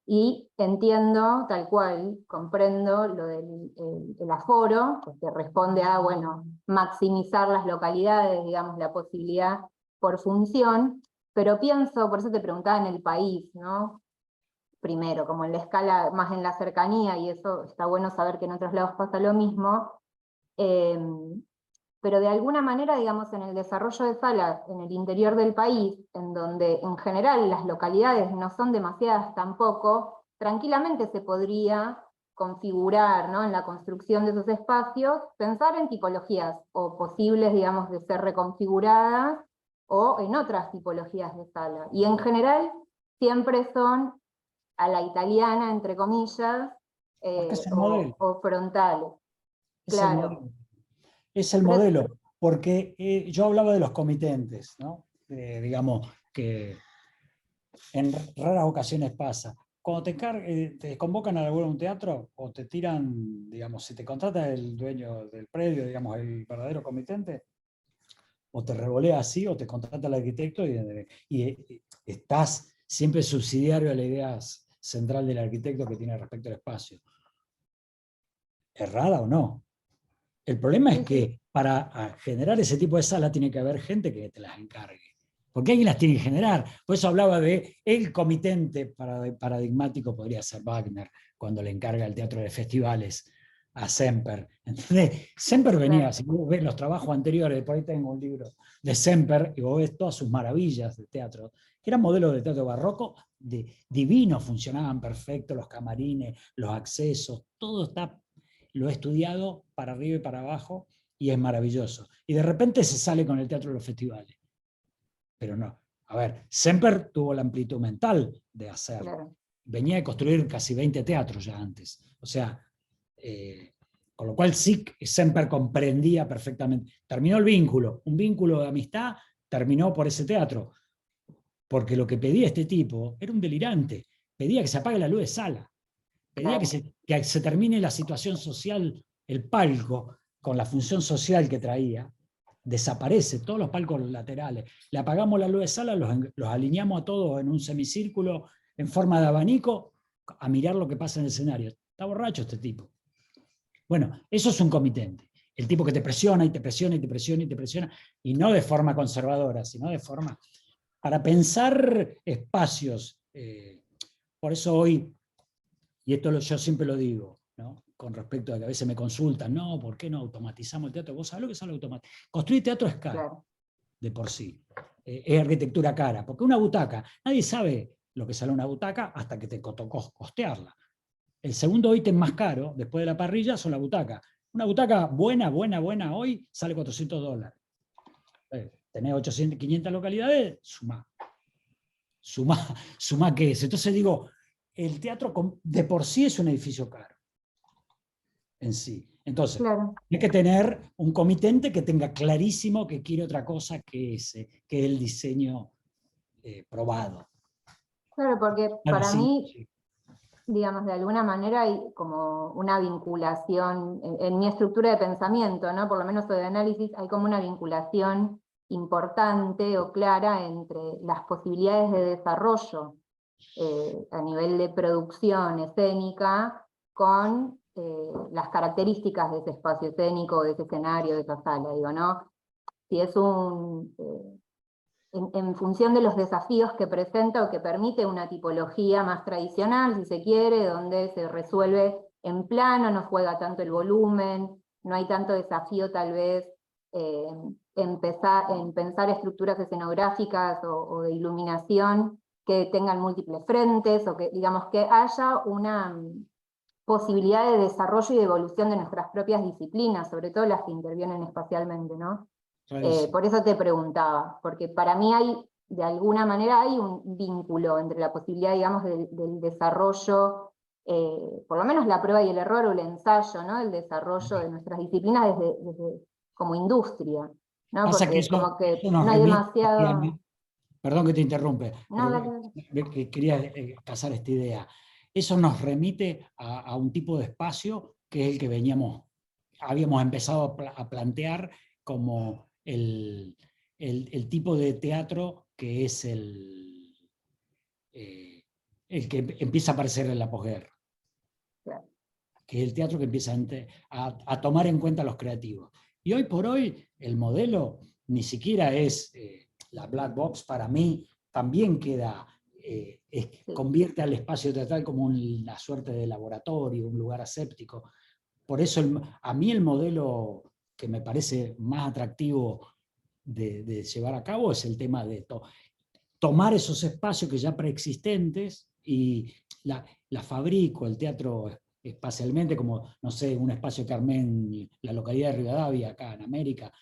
Y entiendo, tal cual, comprendo lo del el aforo, que responde a, bueno, maximizar las localidades, digamos, la posibilidad por función, pero pienso, por eso te preguntaba en el país, ¿no? Primero, como en la escala, más en la cercanía, y eso está bueno saber que en otros lados pasa lo mismo, pero de alguna manera, digamos, en el desarrollo de salas en el interior del país, en donde en general las localidades no son demasiadas tampoco, tranquilamente se podría configurar, ¿no? En la construcción de esos espacios, pensar en tipologías o posibles, digamos, de ser reconfiguradas, o en otras tipologías de sala. Y en general siempre son a la italiana, entre comillas, Porque es el modelo. o frontales. Es el Claro. modelo. Es el Pero modelo, porque yo hablaba de los comitentes, ¿no? Digamos que en raras ocasiones pasa. Cuando te convocan a un teatro o te tiran, digamos, si te contrata el dueño del predio, digamos, el verdadero comitente, o te revolea así o te contrata el arquitecto y estás siempre subsidiario a la idea central del arquitecto que tiene respecto al espacio. ¿Errada o no? El problema es que para generar ese tipo de sala tiene que haber gente que te las encargue. Porque alguien las tiene que generar. Por eso hablaba de el comitente paradigmático, podría ser Wagner, cuando le encarga el teatro de festivales a Semper. ¿Entendés? Semper venía, si vos ves los trabajos anteriores, por ahí tengo un libro de Semper, y vos ves todas sus maravillas de teatro, que eran modelos de teatro barroco divinos, funcionaban perfecto, los camarines, los accesos, todo está... Lo he estudiado para arriba y para abajo y es maravilloso. Y de repente se sale con el teatro de los festivales. Pero no. A ver, Semper tuvo la amplitud mental de hacerlo. claro. Venía de construir casi 20 teatros ya antes. O sea, con lo cual sí, Semper comprendía perfectamente. Terminó el vínculo. Un vínculo de amistad terminó por ese teatro. Porque lo que pedía este tipo era un delirante. Pedía que se apague la luz de sala. Pedía Claro. que se termine la situación social, el palco, con la función social que traía, desaparece, todos los palcos laterales. Le apagamos la luz de sala, los alineamos a todos en un semicírculo, en forma de abanico, a mirar lo que pasa en el escenario. Está borracho este tipo. Bueno, eso es un comitente. El tipo que te presiona y te presiona y te presiona y te presiona, y no de forma conservadora, sino de forma... Para pensar espacios, por eso hoy... Y esto yo siempre lo digo, ¿no? Con respecto a que a veces me consultan, no, ¿por qué no automatizamos el teatro? ¿Vos sabés lo que sale automatizar? Construir teatro es caro, Claro. de por sí. Es arquitectura cara, porque una butaca, nadie sabe lo que sale una butaca hasta que te tocó costearla. El segundo ítem más caro, después de la parrilla, son la butaca. Una butaca buena hoy sale $400. Tenés 800, 500 localidades, sumá qué es. Entonces digo, el teatro de por sí es un edificio caro, en sí. Entonces, Claro. hay que tener un comitente que tenga clarísimo que quiere otra cosa que el diseño probado. Claro, porque Bueno, para sí, mí, sí. digamos, de alguna manera hay como una vinculación, en mi estructura de pensamiento, ¿no? Por lo menos o de análisis, hay como una vinculación importante o clara entre las posibilidades de desarrollo a nivel de producción escénica con las características de ese espacio escénico, de ese escenario, de esa sala, digo, ¿no? Si es en función de los desafíos que presenta o que permite una tipología más tradicional, si se quiere, donde se resuelve en plano, no juega tanto el volumen, no hay tanto desafío tal vez en pensar estructuras escenográficas o de iluminación que tengan múltiples frentes, o que digamos que haya una posibilidad de desarrollo y de evolución de nuestras propias disciplinas, sobre todo las que intervienen espacialmente, ¿no? Por eso te preguntaba, porque para mí hay, de alguna manera, hay un vínculo entre la posibilidad, digamos, del desarrollo, por lo menos la prueba y el error o el ensayo, ¿no? El desarrollo de nuestras disciplinas desde como industria, ¿no? Pasa que Porque como que eso nos no hay remite, demasiado... perdón que te interrumpe, No, pero dale, que quería pasar esta idea. Eso nos remite a un tipo de espacio que es el que habíamos empezado a plantear como el tipo de teatro que es eh, el que empieza a aparecer en la posguerra, claro. que es el teatro que empieza a tomar en cuenta a los creativos. Y hoy por hoy el modelo ni siquiera es la black box. Para mí también queda, convierte al espacio teatral como una suerte de laboratorio, un lugar aséptico. Por eso a mí el modelo que me parece más atractivo de llevar a cabo es el tema de tomar esos espacios que ya preexistentes y la fabrico, el teatro espacialmente, como, no sé, un espacio que armé en la localidad de Rivadavia, acá en América,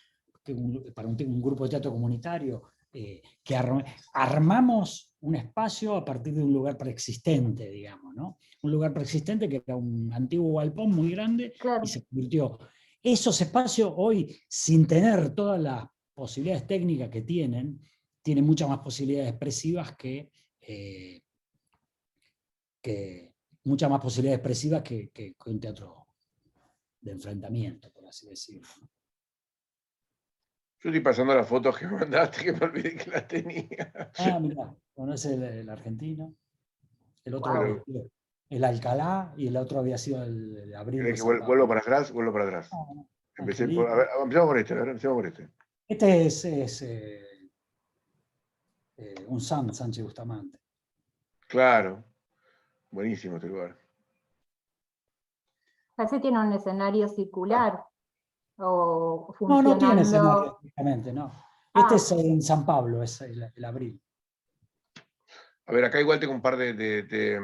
para un grupo de teatro comunitario, que armamos un espacio a partir de un lugar preexistente, digamos, ¿no? Un lugar preexistente que era un antiguo galpón muy grande Claro. y se convirtió. Esos espacios hoy, sin tener todas las posibilidades técnicas que tienen muchas más posibilidades expresivas muchas más posibilidades expresivas que un teatro de enfrentamiento, por así decirlo, ¿no? Yo estoy pasando las fotos que me mandaste, que me olvidé que las tenía. Ah, mirá, bueno, ese es el argentino, el otro Pero, el Alcalá y el otro había sido el Abril ¿querés de que San Pablo. vuelvo para atrás? Vuelvo para atrás. Ah, no, Empecé por, a ver, Angelito. empecemos por este, a ver, empecemos por este. Este es un Sánchez Bustamante. Claro, buenísimo este lugar. Casi tiene un escenario circular o No, no tiene escenario funcionando. exactamente, no. Este Ah, es en San Pablo, es el Abril. A ver, acá igual tengo un par de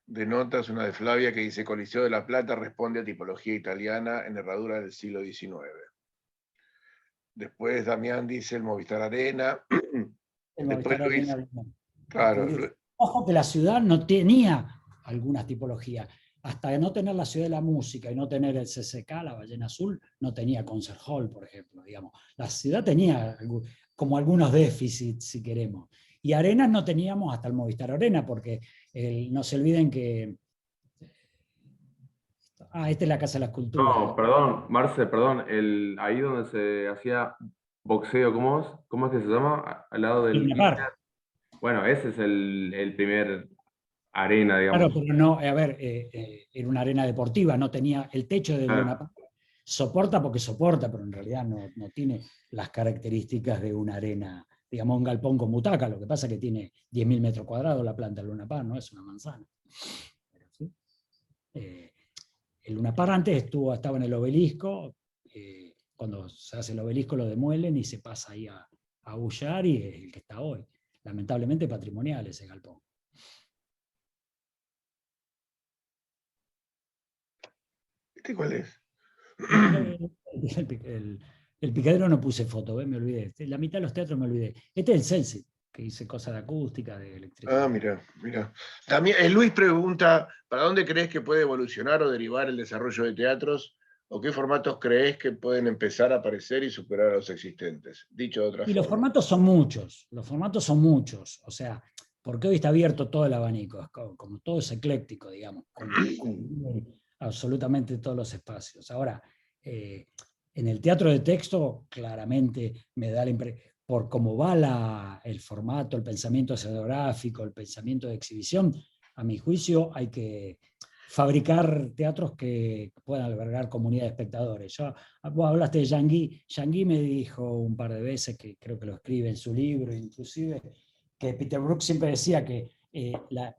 notas, una de Flavia que dice Coliseo de la Plata responde a tipología italiana en herradura del siglo XIX. Después Damián dice el Movistar Arena. El Después Movistar Luis, Arena, claro, ojo que la ciudad no tenía algunas tipologías. Hasta no tener la ciudad de la música y no tener el CCK, la Ballena Azul, no tenía Concert Hall, por ejemplo. Digamos. La ciudad tenía como algunos déficits, si queremos. Y arenas no teníamos hasta el Movistar Arena, porque no se olviden que... esta es la Casa de las Culturas. No, perdón, Marce, perdón, ahí donde se hacía boxeo, ¿cómo es que se llama? Al lado del Luna Park. Bueno, ese es el primer arena, Claro, digamos. pero no, a ver, era una arena deportiva, no tenía el techo de Luna Ah, Park. Soporta porque soporta, pero en realidad no tiene las características de una arena, digamos, un galpón con butaca. Lo que pasa es que tiene 10.000 metros cuadrados la planta del Luna Park, no es una manzana. Pero, ¿sí? El Luna Park antes estaba en el obelisco, cuando se hace el obelisco lo demuelen y se pasa ahí a Bullar y es el que está hoy. Lamentablemente patrimonial ese galpón. ¿este cuál es? El picadero no puse foto, me olvidé. La mitad de los teatros me olvidé. Este es el Celsi, que hice cosas de acústica, de electricidad. Ah, mira. También Luis pregunta, ¿para dónde crees que puede evolucionar o derivar el desarrollo de teatros? ¿O qué formatos crees que pueden empezar a aparecer y superar a los existentes? Dicho de otra Y los forma. formatos son muchos, o sea, porque hoy está abierto todo el abanico, como todo es ecléctico, digamos, absolutamente todos los espacios. Ahora, en el teatro de texto, claramente me da la impresión, por cómo va el formato, el pensamiento escenográfico, el pensamiento de exhibición, a mi juicio hay que fabricar teatros que puedan albergar comunidad de espectadores. Vos hablaste de Jean-Guy. Jean-Guy me dijo un par de veces, que creo que lo escribe en su libro, inclusive, que Peter Brook siempre decía que era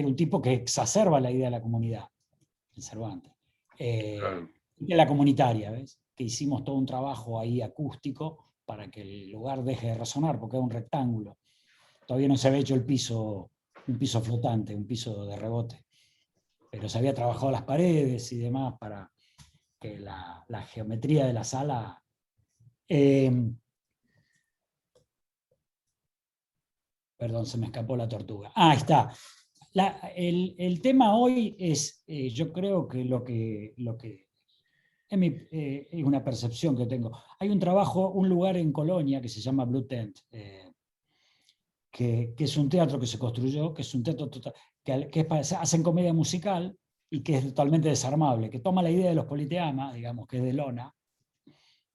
un tipo que exacerba la idea de la comunidad, el Cervantes. Claro. De la comunitaria, ¿ves? Que hicimos todo un trabajo ahí acústico para que el lugar deje de resonar, porque es un rectángulo. Todavía no se había hecho un piso flotante, un piso de rebote. Pero se había trabajado las paredes y demás para que la geometría de la sala... perdón, se me escapó la tortuga. Ahí está. El tema hoy es, yo creo que lo que Es una percepción que tengo. Hay un trabajo, un lugar en Colonia que se llama Blue Tent, que es un teatro que se construyó, que es un teatro hacen comedia musical y que es totalmente desarmable, que toma la idea de los politeamas, digamos, que es de lona,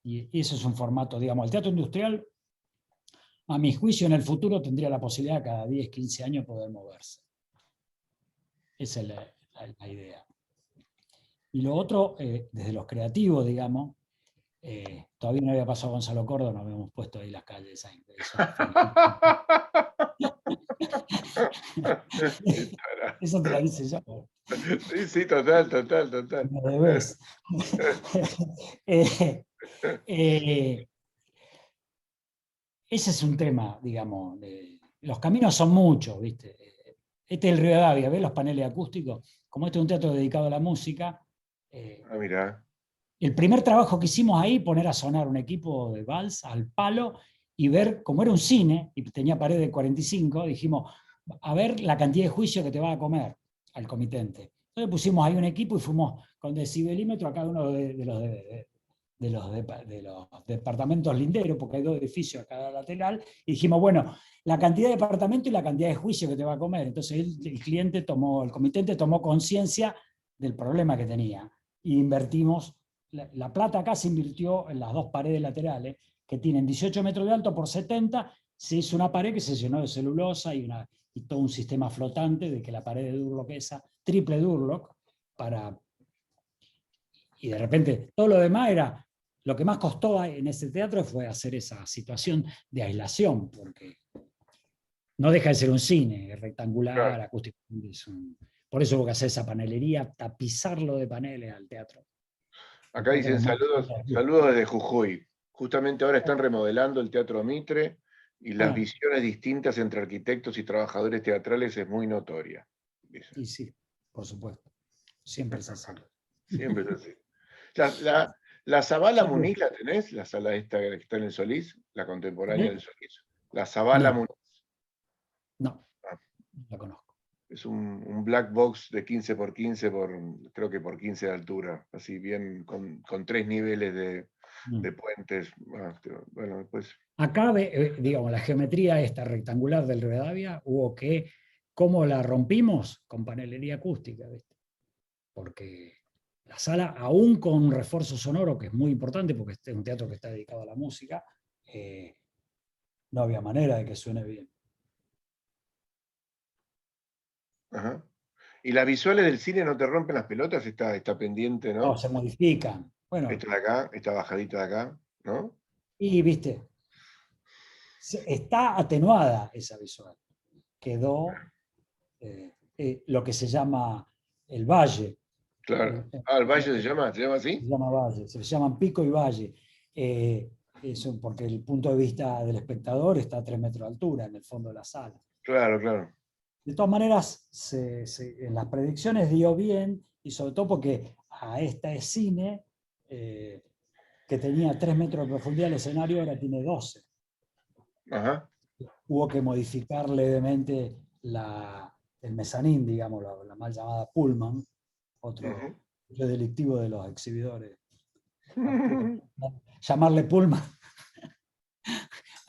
y eso es un formato, digamos, el teatro industrial, a mi juicio, en el futuro tendría la posibilidad cada 10, 15 años poder moverse. Esa es la idea. Y lo otro, desde los creativos, digamos, todavía no había pasado Gonzalo Córdoba, no habíamos puesto ahí las calles. Eso te la hice yo. Sí, sí, total, total, total. Me debes. Ese es un tema, digamos. Los caminos son muchos, ¿viste? Este es el Rivadavia, ¿ves los paneles acústicos? Como este es un teatro dedicado a la música. Mirá. El primer trabajo que hicimos ahí, poner a sonar un equipo de vals al palo y ver, como era un cine y tenía pared de 45, dijimos, a ver la cantidad de juicio que te va a comer al comitente. Entonces pusimos ahí un equipo y fuimos con decibelímetro a cada uno de los departamentos linderos, porque hay 2 edificios a cada lateral, y dijimos, bueno, la cantidad de departamento y la cantidad de juicio que te va a comer. Entonces el comitente tomó conciencia del problema que tenía, y invertimos. La plata acá se invirtió en las 2 paredes laterales, que tienen 18 metros de alto por 70, se hizo una pared que se llenó de celulosa y todo un sistema flotante de que la pared de Durlock esa, triple Durlock, y de repente todo lo demás era, lo que más costó en ese teatro fue hacer esa situación de aislación, porque no deja de ser un cine, rectangular, claro, acústico. Por eso hubo que hacer esa panelería, tapizarlo de paneles al teatro. Acá dicen saludos desde Jujuy. Justamente ahora están remodelando el Teatro Mitre y las visiones distintas entre arquitectos y trabajadores teatrales es muy notoria. Y sí, por supuesto. Siempre es así. Siempre es así. La Zabala Muniz, ¿la tenés? La sala esta que está en el Solís, la contemporánea del Solís. La Zabala Muniz. No, la conozco. Es un black box de 15 por 15 creo que por 15 de altura, así bien con 3 niveles de puentes. Bueno, después. Acá, digamos, la geometría esta rectangular del Rivadavia, hubo que, ¿cómo la rompimos? Con panelería acústica, ¿viste? Porque la sala, aún con un refuerzo sonoro, que es muy importante, porque este es un teatro que está dedicado a la música, no había manera de que suene bien. Ajá. ¿Y las visuales del cine no te rompen las pelotas? Está pendiente, ¿no? No, se modifican. Bueno, esta de acá, esta bajadita de acá, ¿no? Y, viste, está atenuada esa visual. Quedó lo que se llama el valle. Claro. ¿El valle se llama así? Se llama valle, se llaman pico y valle. Eso porque el punto de vista del espectador está a 3 metros de altura en el fondo de la sala. Claro, claro. De todas maneras, en las predicciones dio bien, y sobre todo porque a esta es cine, que tenía 3 metros de profundidad el escenario, ahora tiene 12. Ajá. Hubo que modificar levemente el mezanín, digamos, la mal llamada Pullman, otro delictivo de los exhibidores. Llamarle Pullman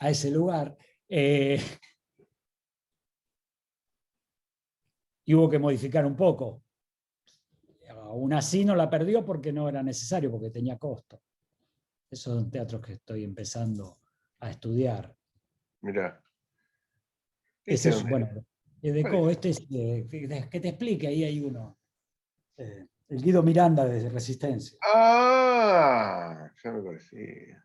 a ese lugar. Y hubo que modificar un poco. Aún así no la perdió porque no era necesario, porque tenía costo. Esos son teatros que estoy empezando a estudiar. Mirá. Ese es, bueno, Edeco, este es, que te explique, ahí hay uno. El Guido Miranda de Resistencia. Ah, ya me parecía.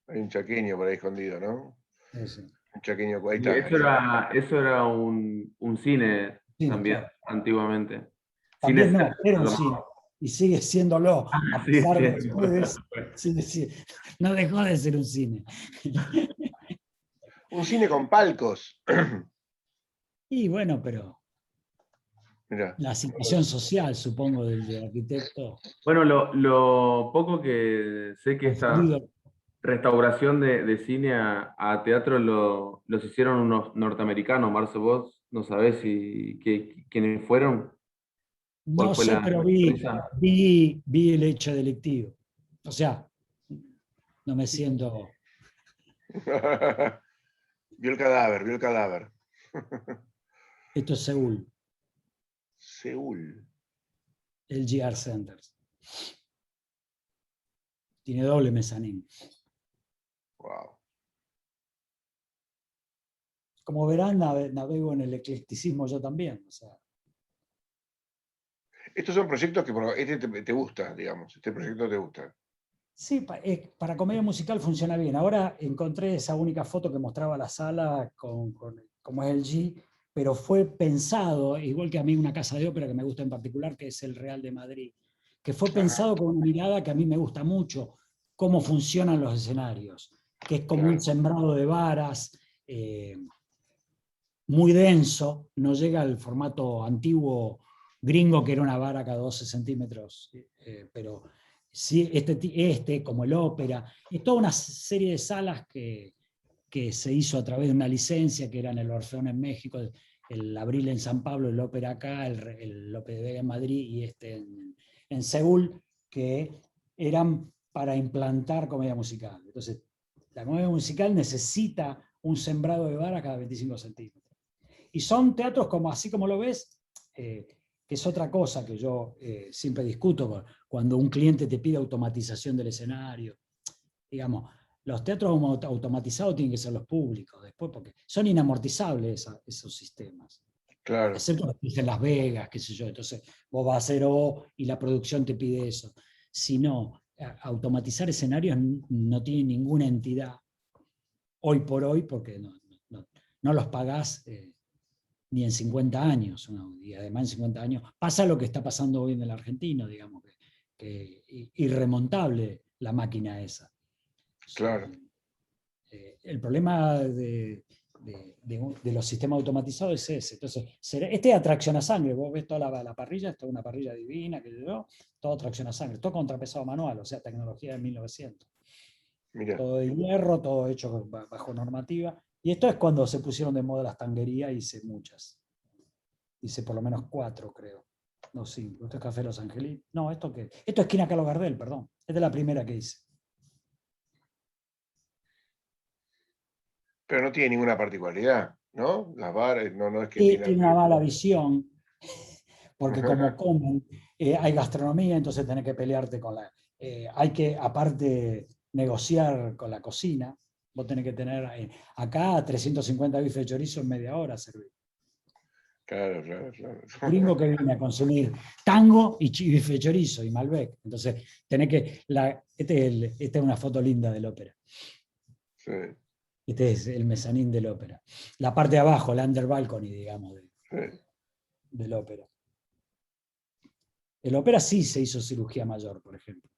Hay un chaqueño por ahí escondido, ¿no? Sí. Un chaqueño. Ahí está. Eso era un cine también, claro, antiguamente. También no, era un cine. Y sigue siéndolo. A pesar de después, no dejó de ser un cine. Un cine con palcos. Y bueno, pero mirá, la situación social, supongo, del arquitecto. Bueno, lo poco que sé que esta restauración de cine a teatro los hicieron unos norteamericanos. Marce, vos no sabés quiénes fueron. No sé, pero vi el hecho delictivo. O sea, no me siento... Vio el cadáver, vio el cadáver. Esto es Seúl, Seúl. el GR Centers. Tiene doble mezanín. Wow. Como verán, navego en el eclecticismo yo también. O sea, Estos son proyectos que este te gusta, digamos. Este proyecto te gusta. sí, para comedia musical funciona bien. Ahora encontré esa única foto que mostraba la sala como es el G, pero fue pensado, igual que a mí una casa de ópera que me gusta en particular, que es el Real de Madrid, que fue pensado con una mirada que a mí me gusta mucho, cómo funcionan los escenarios, que es como un sembrado de varas, muy denso, no llega al formato antiguo gringo que era una vara cada 12 centímetros, pero sí, como el ópera, y toda una serie de salas que se hizo a través de una licencia, que eran el Orfeón en México, el Abril en San Pablo, el ópera acá, el Lope de Vega en Madrid y en Seúl, que eran para implantar comedia musical. Entonces, la comedia musical necesita un sembrado de vara cada 25 centímetros. Y son teatros como, así como lo ves, que es otra cosa que yo siempre discuto cuando un cliente te pide automatización del escenario. Digamos, los teatros automatizados tienen que ser los públicos después, porque son inamortizables esos sistemas. Claro. Excepto en Las Vegas, qué sé yo. Entonces, vos vas a hacer O y la producción te pide eso. Si no, automatizar escenarios no tiene ninguna entidad hoy por hoy, porque no los pagás ni en 50 años. ¿No? Y además en 50 años pasa lo que está pasando hoy en el argentino, digamos, que irremontable la máquina esa. Claro. El problema de los sistemas automatizados es ese. Entonces, este es tracción a sangre. Vos ves toda la parrilla, esta es una parrilla divina, que yo, todo tracción a sangre, todo contrapesado manual, o sea, tecnología de 1900. Mirá. Todo de hierro, todo hecho bajo normativa. Y esto es cuando se pusieron de moda las tanguerías, hice muchas. Hice por lo menos 4, creo. No, 5. Esto es Café Los Angelitos. No, esto es Esquina Carlos Gardel, perdón. Esta es la primera que hice. Pero no tiene ninguna particularidad, ¿no? Las bares, no es que Y tiene una mala algo. visión, porque como comen, hay gastronomía, entonces tenés que pelearte con la... hay que, aparte, negociar con la cocina. Vos tenés que tener acá 350 bifes de chorizo en media hora servir. Claro. Gringo que viene a consumir tango y bife de chorizo y Malbec. Entonces, tenés que... esta es una foto linda del ópera. Sí. Este es el mezanín del ópera. La parte de abajo, la under balcony, digamos, del ópera. El ópera sí se hizo cirugía mayor, por ejemplo.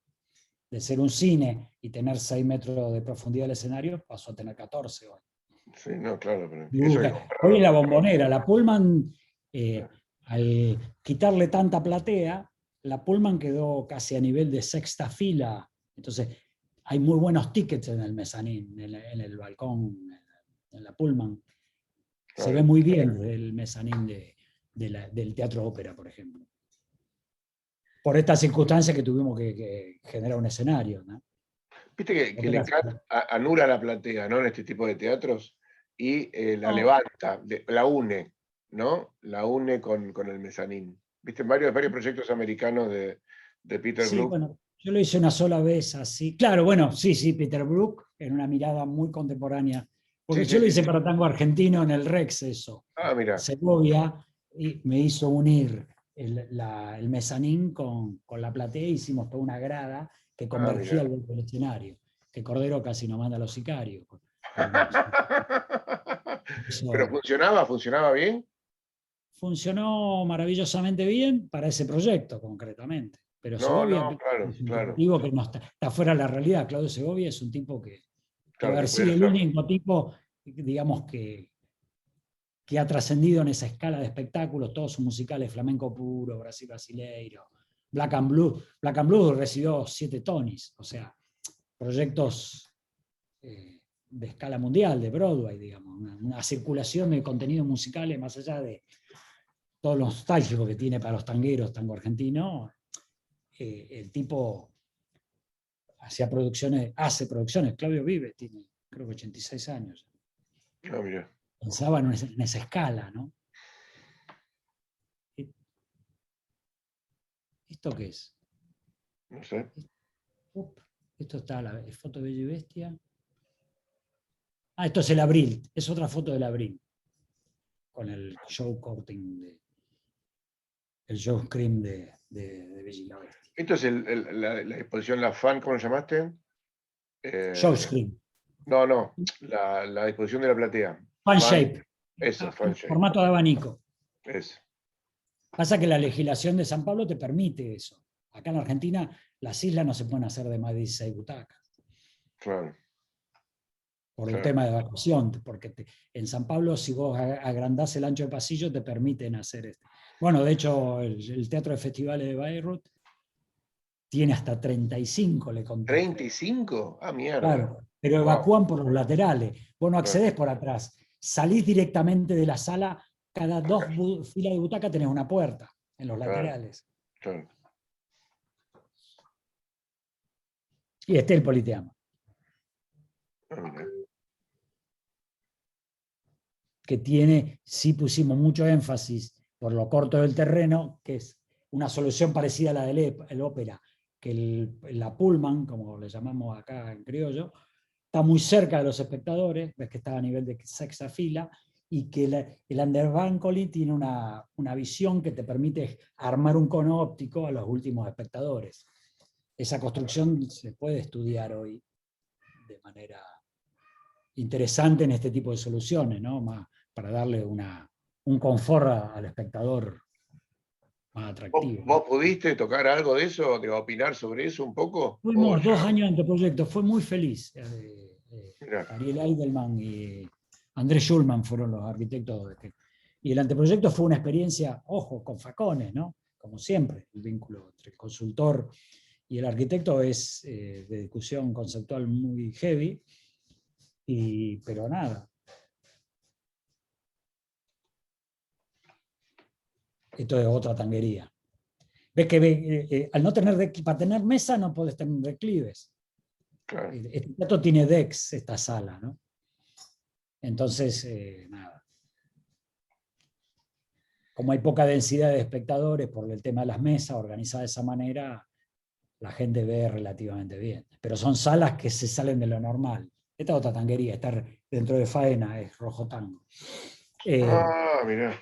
De ser un cine y tener 6 metros de profundidad del escenario, pasó a tener 14 hoy. Sí, no, claro. Pero hoy en la Bombonera, la Pullman, al quitarle tanta platea, la Pullman quedó casi a nivel de sexta fila. Entonces, hay muy buenos tickets en el mezanín, en el balcón, en la Pullman. Claro. Se ve muy bien el mezanín del Teatro Ópera, por ejemplo. Por esta circunstancia que tuvimos que generar un escenario, ¿no? Viste que Leccat anula la platea, ¿no? En este tipo de teatros y la levanta, la une, ¿no? La une con el mezanín. Viste, varios proyectos americanos de Peter Brook. Bueno, yo lo hice una sola vez así. Claro, bueno, sí, Peter Brook, en una mirada muy contemporánea. Porque yo lo hice para tango argentino en el Rex, eso. Ah, mira. Segovia, y me hizo unir el mezanín con la platea, hicimos toda una grada que convergía al del escenario, que Cordero casi nos manda a los sicarios. ¿Pero funcionaba bien? Funcionó maravillosamente bien para ese proyecto, concretamente. Pero Segovia es un tipo que no está fuera de la realidad. Claudio Segovia es un tipo que debe haber sido el único tipo, digamos, que ha trascendido en esa escala de espectáculos, todos sus musicales, Flamenco Puro, Brasil Brasileiro, Black and Blue. Black and Blue recibió 7 Tonys, o sea, proyectos de escala mundial, de Broadway, digamos, una circulación de contenidos musicales más allá de todo lo nostálgico que tiene para los tangueros, tango argentino. El tipo hacía producciones, hace producciones. Claudio vive, tiene creo que 86 años. Ah, mira. Pensaba en esa escala, ¿no? ¿Esto qué es? No sé. Esto está la foto de Bella y Bestia. Ah, esto es el Abril, es otra foto del Abril, con el show courting, el show scream de Bella y la Bestia. Esto es la exposición La Fan, ¿cómo lo llamaste? Show scream. No, la exposición de la platea. Fan shape. Eso, fan shape. Formato de abanico. Eso. Pasa que la legislación de San Pablo te permite eso. Acá en Argentina las islas no se pueden hacer de más de 16 butacas. Claro. Por el Claro. tema de evacuación, porque en San Pablo si vos agrandás el ancho de pasillo te permiten hacer esto. Bueno, de hecho el Teatro de Festivales de Bayreuth tiene hasta 35, le conté. ¿35? Ah, mierda. Claro, pero Wow. evacúan por los laterales. Vos no Claro. accedés por atrás. Salís directamente de la sala, cada dos filas de butaca tenés una puerta en los Claro. laterales. Claro. Y este es el Politeama, Ah, mira. que tiene, sí pusimos mucho énfasis por lo corto del terreno, que es una solución parecida a la del ópera, que la Pullman, como le llamamos acá en criollo, está muy cerca de los espectadores, ves que está a nivel de sexta fila, y que el Underbankoli tiene una visión que te permite armar un cono óptico a los últimos espectadores. Esa construcción se puede estudiar hoy de manera interesante en este tipo de soluciones, ¿no? Más para darle un confort al espectador más atractivo. ¿Vos pudiste tocar algo de eso, de opinar sobre eso un poco? Fuimos 2 años en este proyecto, fue muy feliz. Mirá. Ariel Eidelman y Andrés Schulman fueron los arquitectos. Y el anteproyecto fue una experiencia, ojo, con facones, ¿no? Como siempre, el vínculo entre el consultor y el arquitecto es de discusión conceptual muy heavy, pero nada. Esto es otra tanguería. Ves que al no tener para tener mesa no podés tener declives. Claro. Este teatro tiene decks, esta sala, ¿no? Entonces, nada. Como hay poca densidad de espectadores por el tema de las mesas, organizadas de esa manera, la gente ve relativamente bien. Pero son salas que se salen de lo normal. Esta es otra tanguería, estar dentro de Faena, es Rojo Tango. Mirá.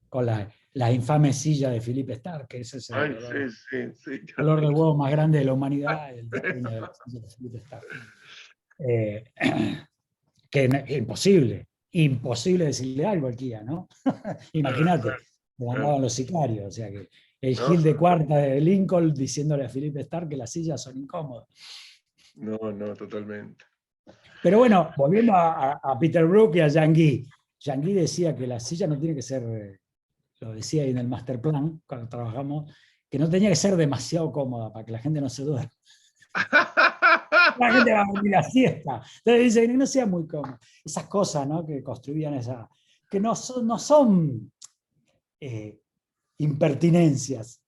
Con las infames sillas de Philippe Starck, que ese es el Sí. dolor de huevo más grande de la humanidad, el diseño de las sillas de Philippe Starck. Que es imposible decirle algo al Kia, ¿no? Imagínate, le mandaban los sicarios, o sea que el Gil de Cuarta de Lincoln diciéndole a Philippe Starck que las sillas son incómodas. No, totalmente. Pero bueno, volviendo a Peter Brook y a Jean Guy. Jean Guy decía que la silla no tiene que ser, lo decía ahí en el master plan, cuando trabajamos, que no tenía que ser demasiado cómoda para que la gente no se duerma. La gente va a dormir la siesta. Entonces dicen que no sea muy cómodo. Esas cosas, ¿no? Que construían que no son impertinencias.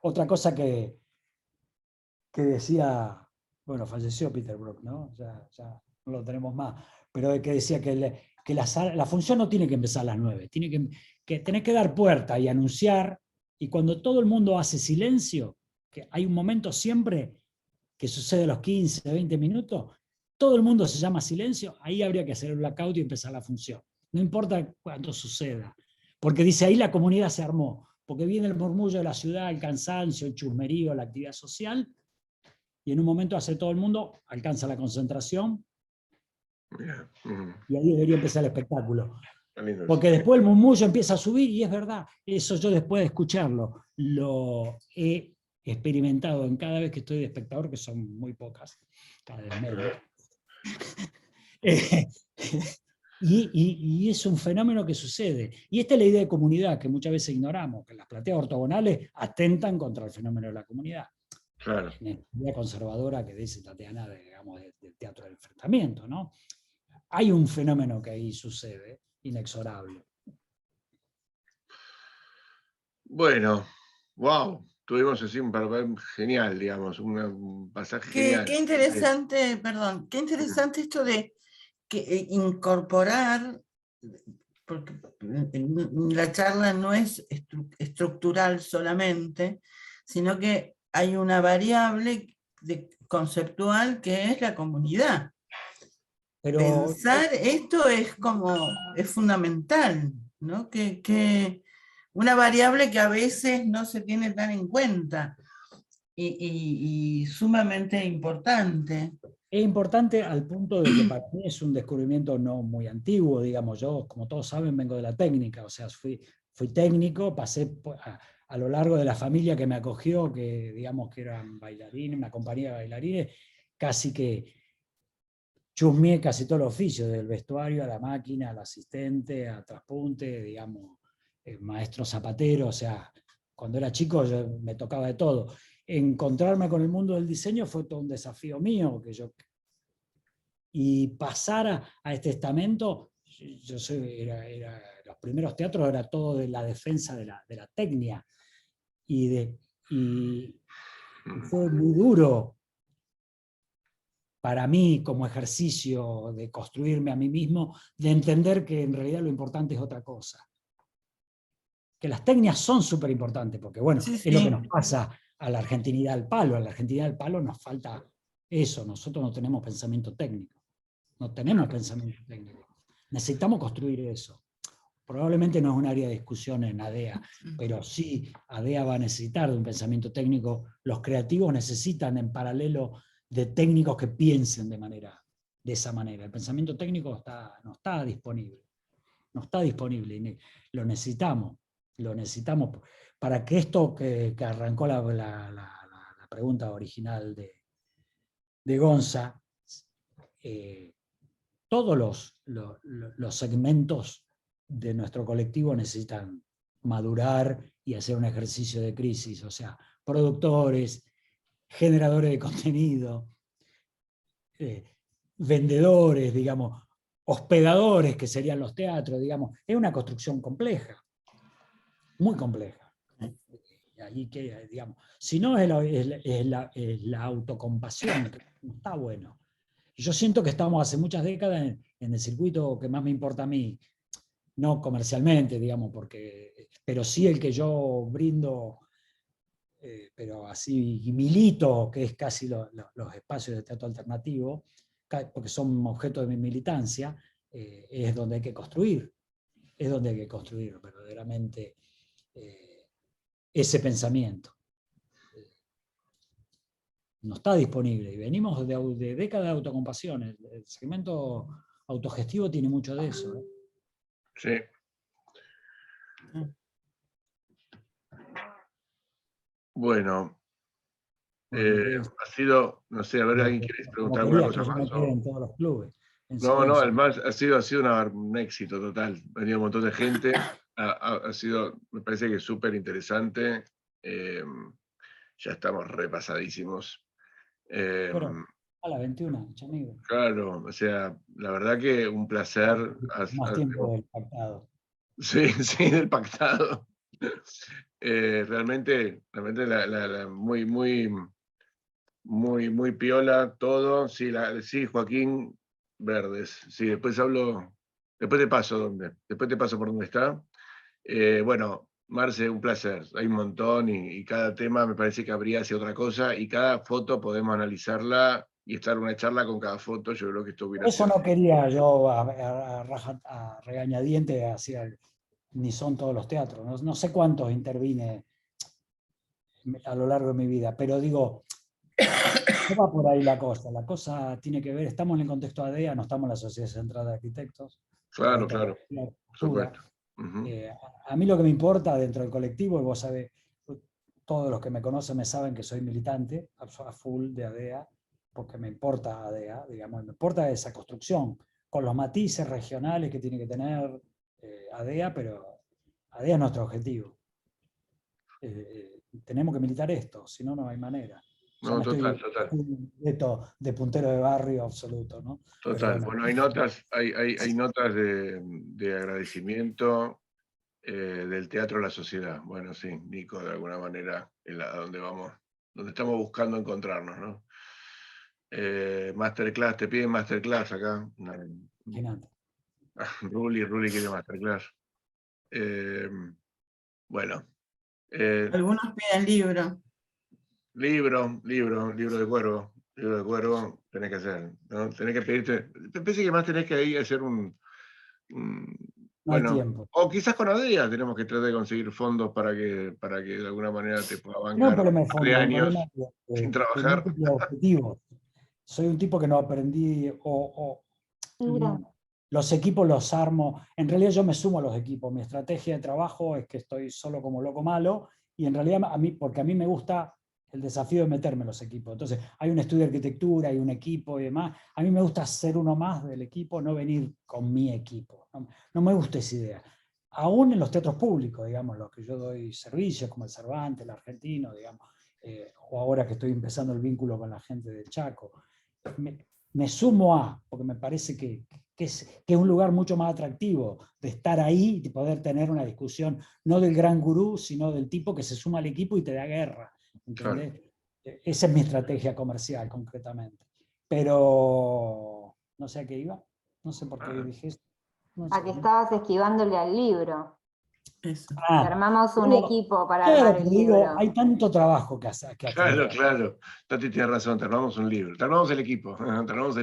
Otra cosa que decía, bueno, falleció Peter Brook, ¿no? Ya no lo tenemos más, pero que decía que la función no tiene que empezar a las 9, tenés que dar puerta y anunciar, y cuando todo el mundo hace silencio, que hay un momento siempre que sucede a los 15, 20 minutos, todo el mundo se llama silencio, ahí habría que hacer el blackout y empezar la función. No importa cuánto suceda, porque dice ahí la comunidad se armó, porque viene el murmullo de la ciudad, el cansancio, el chusmerío, la actividad social, y en un momento hace todo el mundo, alcanza la concentración, y ahí debería empezar el espectáculo. Porque después el murmullo empieza a subir, y es verdad, eso yo después de escucharlo, lo he experimentado en cada vez que estoy de espectador, que son muy pocas, cada vez menos. Y es un fenómeno que sucede. Y esta es la idea de comunidad que muchas veces ignoramos, que las plateas ortogonales atentan contra el fenómeno de la comunidad. Claro. En la idea conservadora que dice Tatiana, digamos, del teatro del enfrentamiento, ¿no? Hay un fenómeno que ahí sucede, inexorable. Bueno, wow. tuvimos así un papel genial, digamos, un pasaje genial. Qué interesante, perdón, qué interesante esto de incorporar, porque la charla no es estructural solamente, sino que hay una variable conceptual que es la comunidad. Pero Pensar esto es fundamental, ¿no? Que una variable que a veces no se tiene tan en cuenta y sumamente importante. es importante al punto de que para mí es un descubrimiento no muy antiguo, digamos. Yo, como todos saben, vengo de la técnica, o sea, fui técnico, pasé a lo largo de la familia que me acogió, que digamos que eran bailarines, una compañía de bailarines, casi que chusmeé casi todo el oficio, del vestuario a la máquina, al asistente, a traspunte, digamos, maestro zapatero, o sea, cuando era chico me tocaba de todo. Encontrarme con el mundo del diseño fue todo un desafío mío, y pasar a este estamento, los primeros teatros era todo de la defensa de la técnica, y fue muy duro para mí como ejercicio de construirme a mí mismo, de entender que en realidad lo importante es otra cosa. Que las técnicas son súper importantes, porque bueno, Sí, es lo que sí. nos pasa a la argentinidad al palo. A la argentinidad al palo nos falta eso, nosotros no tenemos pensamiento técnico. No tenemos pensamiento técnico. Necesitamos construir eso. Probablemente no es un área de discusión en ADEA, pero sí ADEA va a necesitar de un pensamiento técnico. Los creativos necesitan en paralelo de técnicos que piensen de esa manera. El pensamiento técnico no está disponible. No está disponible y lo necesitamos. Lo necesitamos para que esto que arrancó la pregunta original de Gonza, todos los segmentos de nuestro colectivo necesitan madurar y hacer un ejercicio de crisis, o sea, productores, generadores de contenido, vendedores, digamos, hospedadores, que serían los teatros, digamos. Es una construcción compleja, muy compleja. Ahí que, digamos, si no es la autocompasión, que no está bueno. Yo siento que estamos hace muchas décadas en el circuito que más me importa a mí, no comercialmente, digamos, pero sí el que yo brindo, pero así y milito, que es casi los espacios de teatro alternativo, porque son objeto de mi militancia, es donde hay que construir, verdaderamente ese pensamiento. No está disponible, y venimos de décadas de autocompasión. El segmento autogestivo tiene mucho de eso. Sí. Bueno, ha sido, no sé, a ver, ¿alguien quiere preguntar alguna cosa más? En todos los clubes. No, además ha sido un éxito total. Ha venido un montón de gente. Ha sido, me parece que súper interesante. Ya estamos repasadísimos. Pero a la 21, amigo. Claro, o sea, la verdad que un placer. Más tiempo del pactado. Sí, sí, del pactado. Realmente muy piola todo. Sí, sí, Joaquín Verdes. Sí, después te paso por dónde está. Bueno, Marce, un placer. Hay un montón y cada tema me parece que habría hacia otra cosa y cada foto podemos analizarla y estar una charla con cada foto. Yo creo que esto hubiera Eso sido. no quería yo a regañadientes hacia ni son todos los teatros. No sé cuántos intervine a lo largo de mi vida, pero digo, no va por ahí la cosa tiene que ver, estamos en el contexto ADEA, no estamos en la Sociedad Central de Arquitectos. Claro. Por supuesto. A mí lo que me importa dentro del colectivo, y vos sabés, todos los que me conocen me saben que soy militante a full de ADEA, porque me importa ADEA, digamos, me importa esa construcción, con los matices regionales que tiene que tener ADEA, pero ADEA es nuestro objetivo. Tenemos que militar esto, si no, no hay manera. No, total. De puntero de barrio absoluto, ¿no? Total. Bueno, hay notas de agradecimiento del teatro a la sociedad. Bueno, sí, Nico, de alguna manera, a donde vamos, donde estamos buscando encontrarnos, ¿no? Masterclass, te piden masterclass acá. Imagínate. Ruli quiere masterclass. Bueno. Algunos piden libro. Libro de cuervo. Libro de cuervo tenés que hacer, ¿no? Tenés que pedirte. Me parece que más tenés que ahí hacer No hay bueno, tiempo. o quizás con ADEA tenemos que tratar de conseguir fondos para que de alguna manera te pueda No bancar un problema de un par de fondo, un años problema sin de trabajar. múltiples objetivos. Soy un tipo que no aprendí, los equipos los armo. En realidad yo me sumo a los equipos. Mi estrategia de trabajo es que estoy solo como loco malo, y en realidad porque a mí me gusta el desafío de meterme en los equipos. Entonces hay un estudio de arquitectura, hay un equipo y demás. A mí me gusta ser uno más del equipo, no venir con mi equipo. No me gusta esa idea. Aún en los teatros públicos, digamos, los que yo doy servicios, como el Cervantes, el Argentino, digamos, o ahora que estoy empezando el vínculo con la gente del Chaco, me sumo porque me parece que es un lugar mucho más atractivo de estar ahí y poder tener una discusión, no del gran gurú, sino del tipo que se suma al equipo y te da guerra. ¿Entendés? Claro. Esa es mi estrategia comercial, concretamente. Pero no sé a qué iba, no sé por qué dije esto. No sé. A que estabas esquivándole al libro. Eso. Armamos un equipo para claro, armar el digo, libro. hay tanto trabajo que hacer. Claro. Tati tiene razón, te armamos un libro. Te armamos el equipo. Te armamos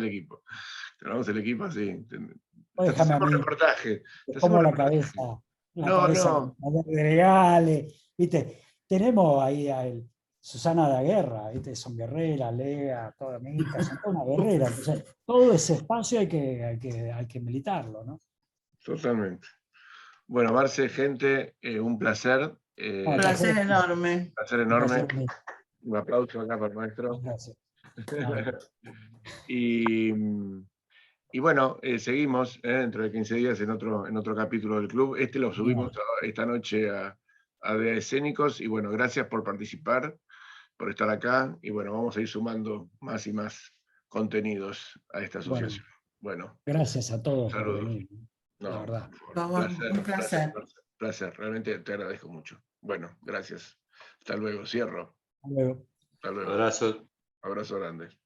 el equipo así. Te Déjame a hacemos mí. reportaje. Es como la cabeza No. de Gale, ¿viste? Tenemos ahí a Susana de Guerra, ¿viste? Son guerreras, Lea, toda Mica, son toda una guerrera. Entonces, todo ese espacio hay que militarlo, ¿no? Totalmente. Bueno, Marce, gente, un placer. Un placer enorme. Un placer enorme. Un aplauso acá para el maestro. Gracias. Y bueno, seguimos dentro de 15 días en otro capítulo del club. Lo subimos esta noche a de Escénicos. Y bueno, gracias por participar, por estar acá. Y bueno, vamos a ir sumando más y más contenidos a esta asociación. Bueno, gracias a todos por saludos. venir. La verdad. Un placer. Placer, realmente te agradezco mucho. Bueno, gracias. Hasta luego, cierro. Hasta luego. Hasta luego. Abrazo. Abrazo grande.